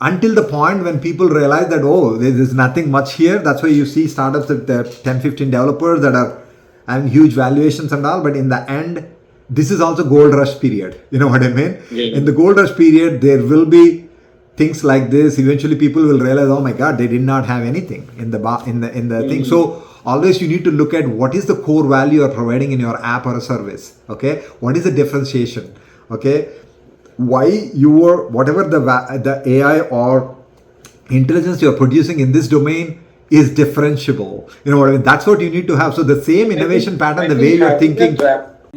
B: until the point when people realize that, there's nothing much here. That's why you see startups that 10-15 developers that are having huge valuations and all. But in the end, this is also gold rush period. You know what I mean?
D: Yeah.
B: In the gold rush period, there will be things like this. Eventually people will realize, oh my God, they did not have anything in the thing. So always you need to look at what is the core value you're providing in your app or a service. Okay, what is the differentiation? Okay, why whatever the AI or intelligence you're producing in this domain is differentiable. You know what I mean? That's what you need to have. So the same innovation pattern, the way you're thinking.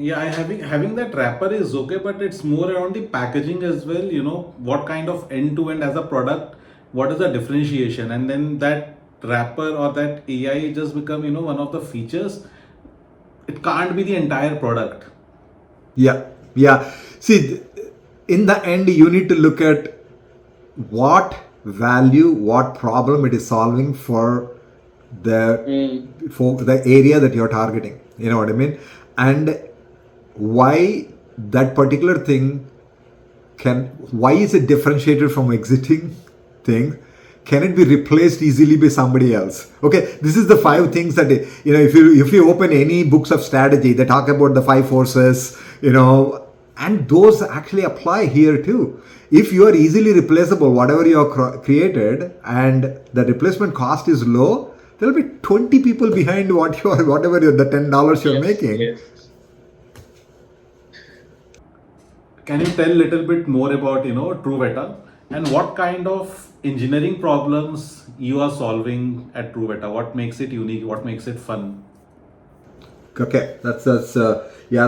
A: Yeah, having that wrapper is okay, but it's more around the packaging as well. What kind of end-to-end as a product, what is the differentiation, and then that wrapper or that AI just become one of the features. It can't be the entire product.
B: Yeah. See, in the end, you need to look at what value, what problem it is solving for the area that you're targeting. You know what I mean? And why that particular thing why is it differentiated from existing thing? Can it be replaced easily by somebody else? Okay, this is the 5 things that, if you open any books of strategy, they talk about the 5 forces, and those actually apply here too. If you are easily replaceable, whatever you have created, and the replacement cost is low, there will be 20 people behind whatever the $10 you're making.
D: Yes.
A: Can you tell a little bit more about Truveta and what kind of engineering problems you are solving at Truveta? What makes it unique? What makes it fun?
B: Okay, that's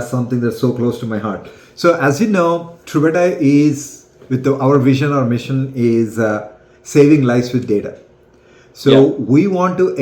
B: something that's so close to my heart. So as you know, Truveta is our vision, our mission is saving lives with data. So we want to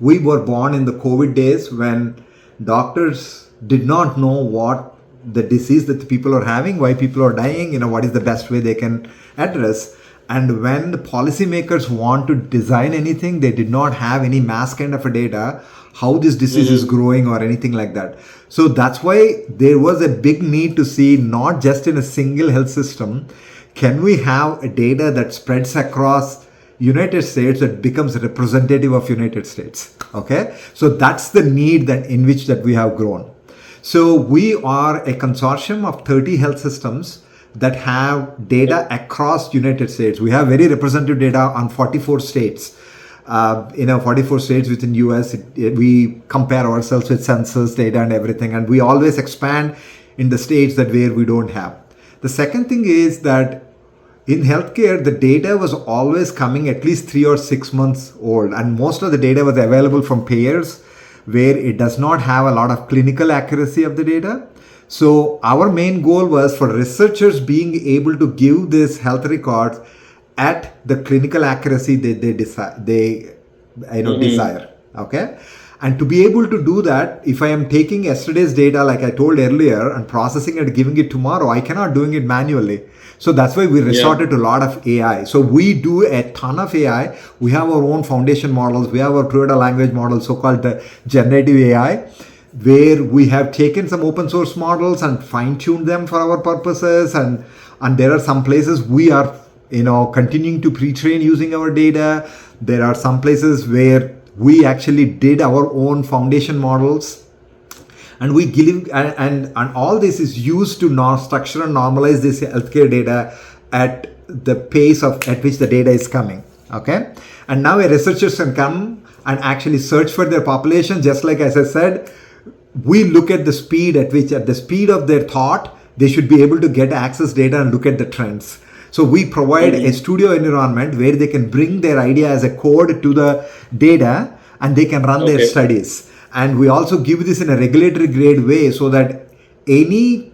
B: we were born in the COVID days when doctors did not know what the disease that the people are having, why people are dying, what is the best way they can address. And when the policymakers want to design anything, they did not have any mass kind of a data, how this disease is growing or anything like that. So that's why there was a big need to see, not just in a single health system, can we have a data that spreads across United States that becomes representative of United States. Okay, so that's the need in which we have grown. So we are a consortium of 30 health systems that have data across United States. We have very representative data on 44 states. 44 states within US, we compare ourselves with census data and everything, and we always expand in the states where we don't have. The second thing is that in healthcare, the data was always coming at least 3 or 6 months old, and most of the data was available from payers where it does not have a lot of clinical accuracy of the data. So our main goal was for researchers being able to give this health records at the clinical accuracy that they desire. Okay. And to be able to do that, if I am taking yesterday's data, like I told earlier, and processing it, giving it tomorrow, I cannot doing it manually. So that's why we resorted to a lot of AI. So we do a ton of AI. We have our own foundation models. We have our Truveta language model, so-called the generative AI, where we have taken some open source models and fine-tuned them for our purposes. And there are some places we are, continuing to pre-train using our data. There are some places where we actually did our own foundation models, and we give and all this is used to structure and normalize this healthcare data at the pace at which the data is coming. Okay, and now a researchers can come and actually search for their population, just like as I said. We look at the speed at the speed of their thought, they should be able to get access data and look at the trends. So we provide a studio environment where they can bring their idea as a code to the data and they can run their studies. And we also give this in a regulatory grade way, so that any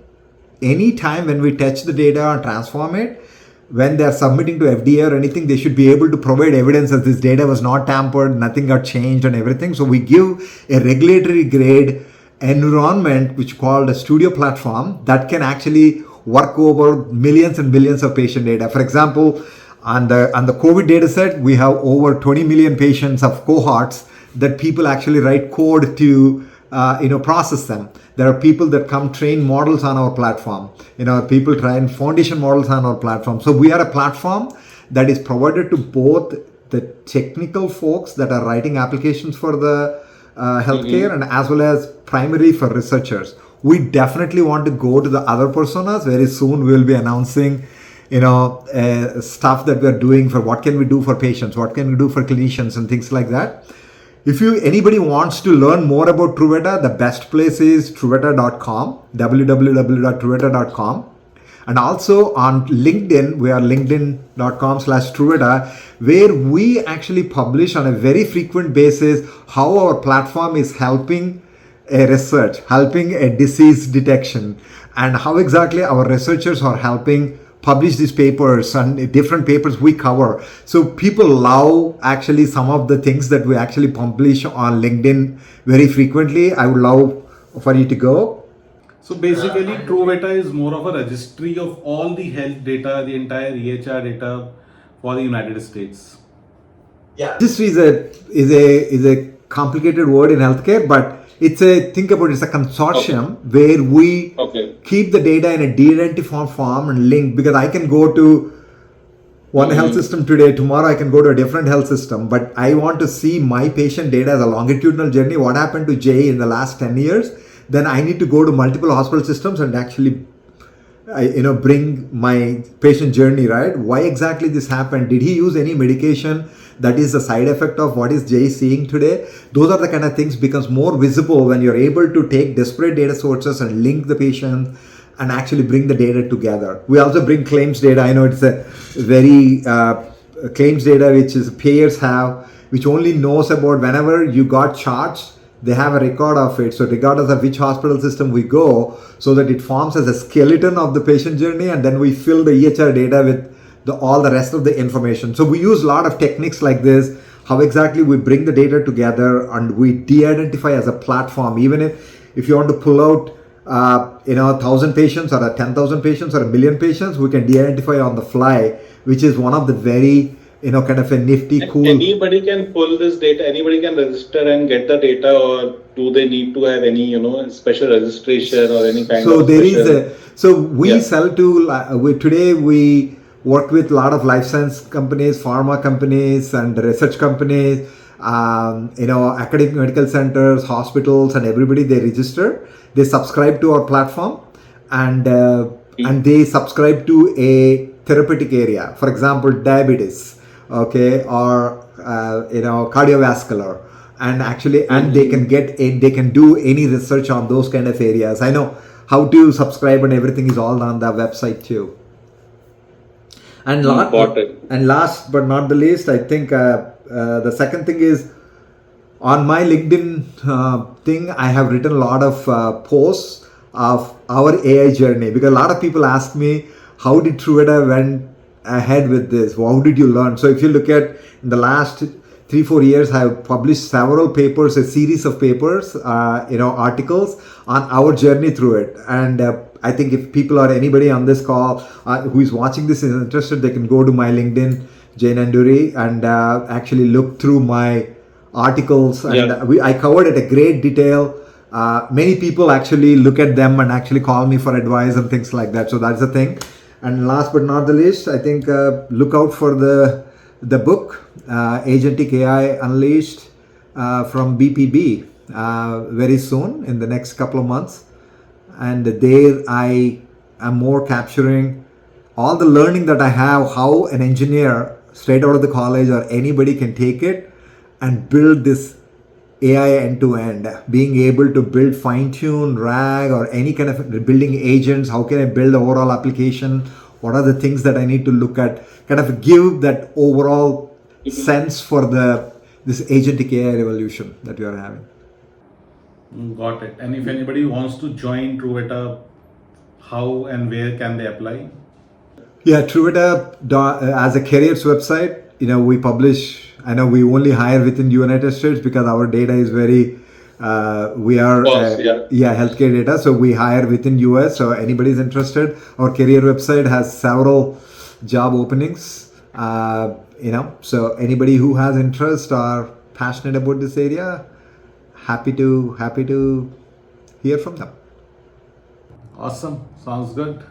B: time when we touch the data and transform it, when they are submitting to FDA or anything, they should be able to provide evidence that this data was not tampered, nothing got changed and everything. So we give a regulatory grade environment, which called a studio platform, that can actually work over millions and billions of patient data. For example, on the COVID data set, we have over 20 million patients of cohorts that people actually write code to process them. There are people that come train models on our platform. People train foundation models on our platform. So we are a platform that is provided to both the technical folks that are writing applications for the healthcare and as well as primary for researchers. We definitely want to go to the other personas. Very soon we will be announcing stuff that we're doing for what can we do for patients, what can we do for clinicians and things like that. If anybody wants to learn more about Truveta, the best place is truveta.com, www.truveta.com. And also on LinkedIn, we are linkedin.com/Truveta, where we actually publish on a very frequent basis how our platform is helping a research, helping a disease detection, and how exactly our researchers are helping publish these papers and different papers we cover. So people love actually some of the things that we actually publish on LinkedIn very frequently. I would love for you to go.
A: So basically, Truveta is more of a registry of all the health data, the entire EHR data for the United States.
B: Yeah, registry is a complicated word in healthcare, but it's a consortium where we keep the data in a de-identified form and link, because I can go to one health system today, tomorrow I can go to a different health system, but I want to see my patient data as a longitudinal journey. What happened to Jay in the last 10 years? Then I need to go to multiple hospital systems and actually bring my patient journey, right? Why exactly this happened? Did he use any medication that is the side effect of what is Jay seeing today? Those are the kind of things becomes more visible when you're able to take disparate data sources and link the patient and actually bring the data together. We also bring claims data. I know it's a very claims data which is payers have, which only knows about whenever you got charged, they have a record of it. So regardless of which hospital system we go, so that it forms as a skeleton of the patient journey, and then we fill the EHR data with all the rest of the information. So we use a lot of techniques like this, how exactly we bring the data together and we de-identify as a platform. Even if you want to pull out 1,000 patients or 10,000 patients or 1 million patients, we can de-identify on the fly, which is one of the very kind of a nifty, cool.
D: Anybody can pull this data, anybody can register and get the data, or do they need to have any, special registration or any kind of
B: we sell to, today we work with a lot of life science companies, pharma companies and research companies, academic medical centers, hospitals, and everybody, they register, they subscribe to our platform and they subscribe to a therapeutic area, for example, diabetes, or cardiovascular, and actually, and they can do any research on those kind of areas. I know how to subscribe and everything is all on the website too. And,
D: Got it.
B: and last but not the least, I think the second thing is on my LinkedIn thing, I have written a lot of posts of our AI journey, because a lot of people ask me, how did Truveta went ahead with this? How did you learn? So if you look at in the last 3-4 years, I have published several papers, a series of papers, articles on our journey through it. And I think if people or anybody on this call who is watching this is interested, they can go to my LinkedIn, Jay Nanduri, and actually look through my articles. And I covered it a great detail. Many people actually look at them and actually call me for advice and things like that. So that's the thing. And last but not the least, I think look out for the book, Agentic AI Unleashed from BPB very soon in the next couple of months. And there I am more capturing all the learning that I have, how an engineer straight out of the college or anybody can take it and build this AI end to end, being able to build fine-tune RAG or any kind of building agents. How can I build the overall application? What are the things that I need to look at? Kind of give that overall sense for this agentic AI revolution that we are having.
A: Got it. And if anybody wants to join Truveta, how and where can they apply?
B: Yeah, Truveta as a careers website, we publish. I know we only hire within United States because our data is very. We are healthcare data, so we hire within US. So anybody's interested, our career website has several job openings. So anybody who has interest or passionate about this area, happy to hear from them.
A: Awesome. Sounds good.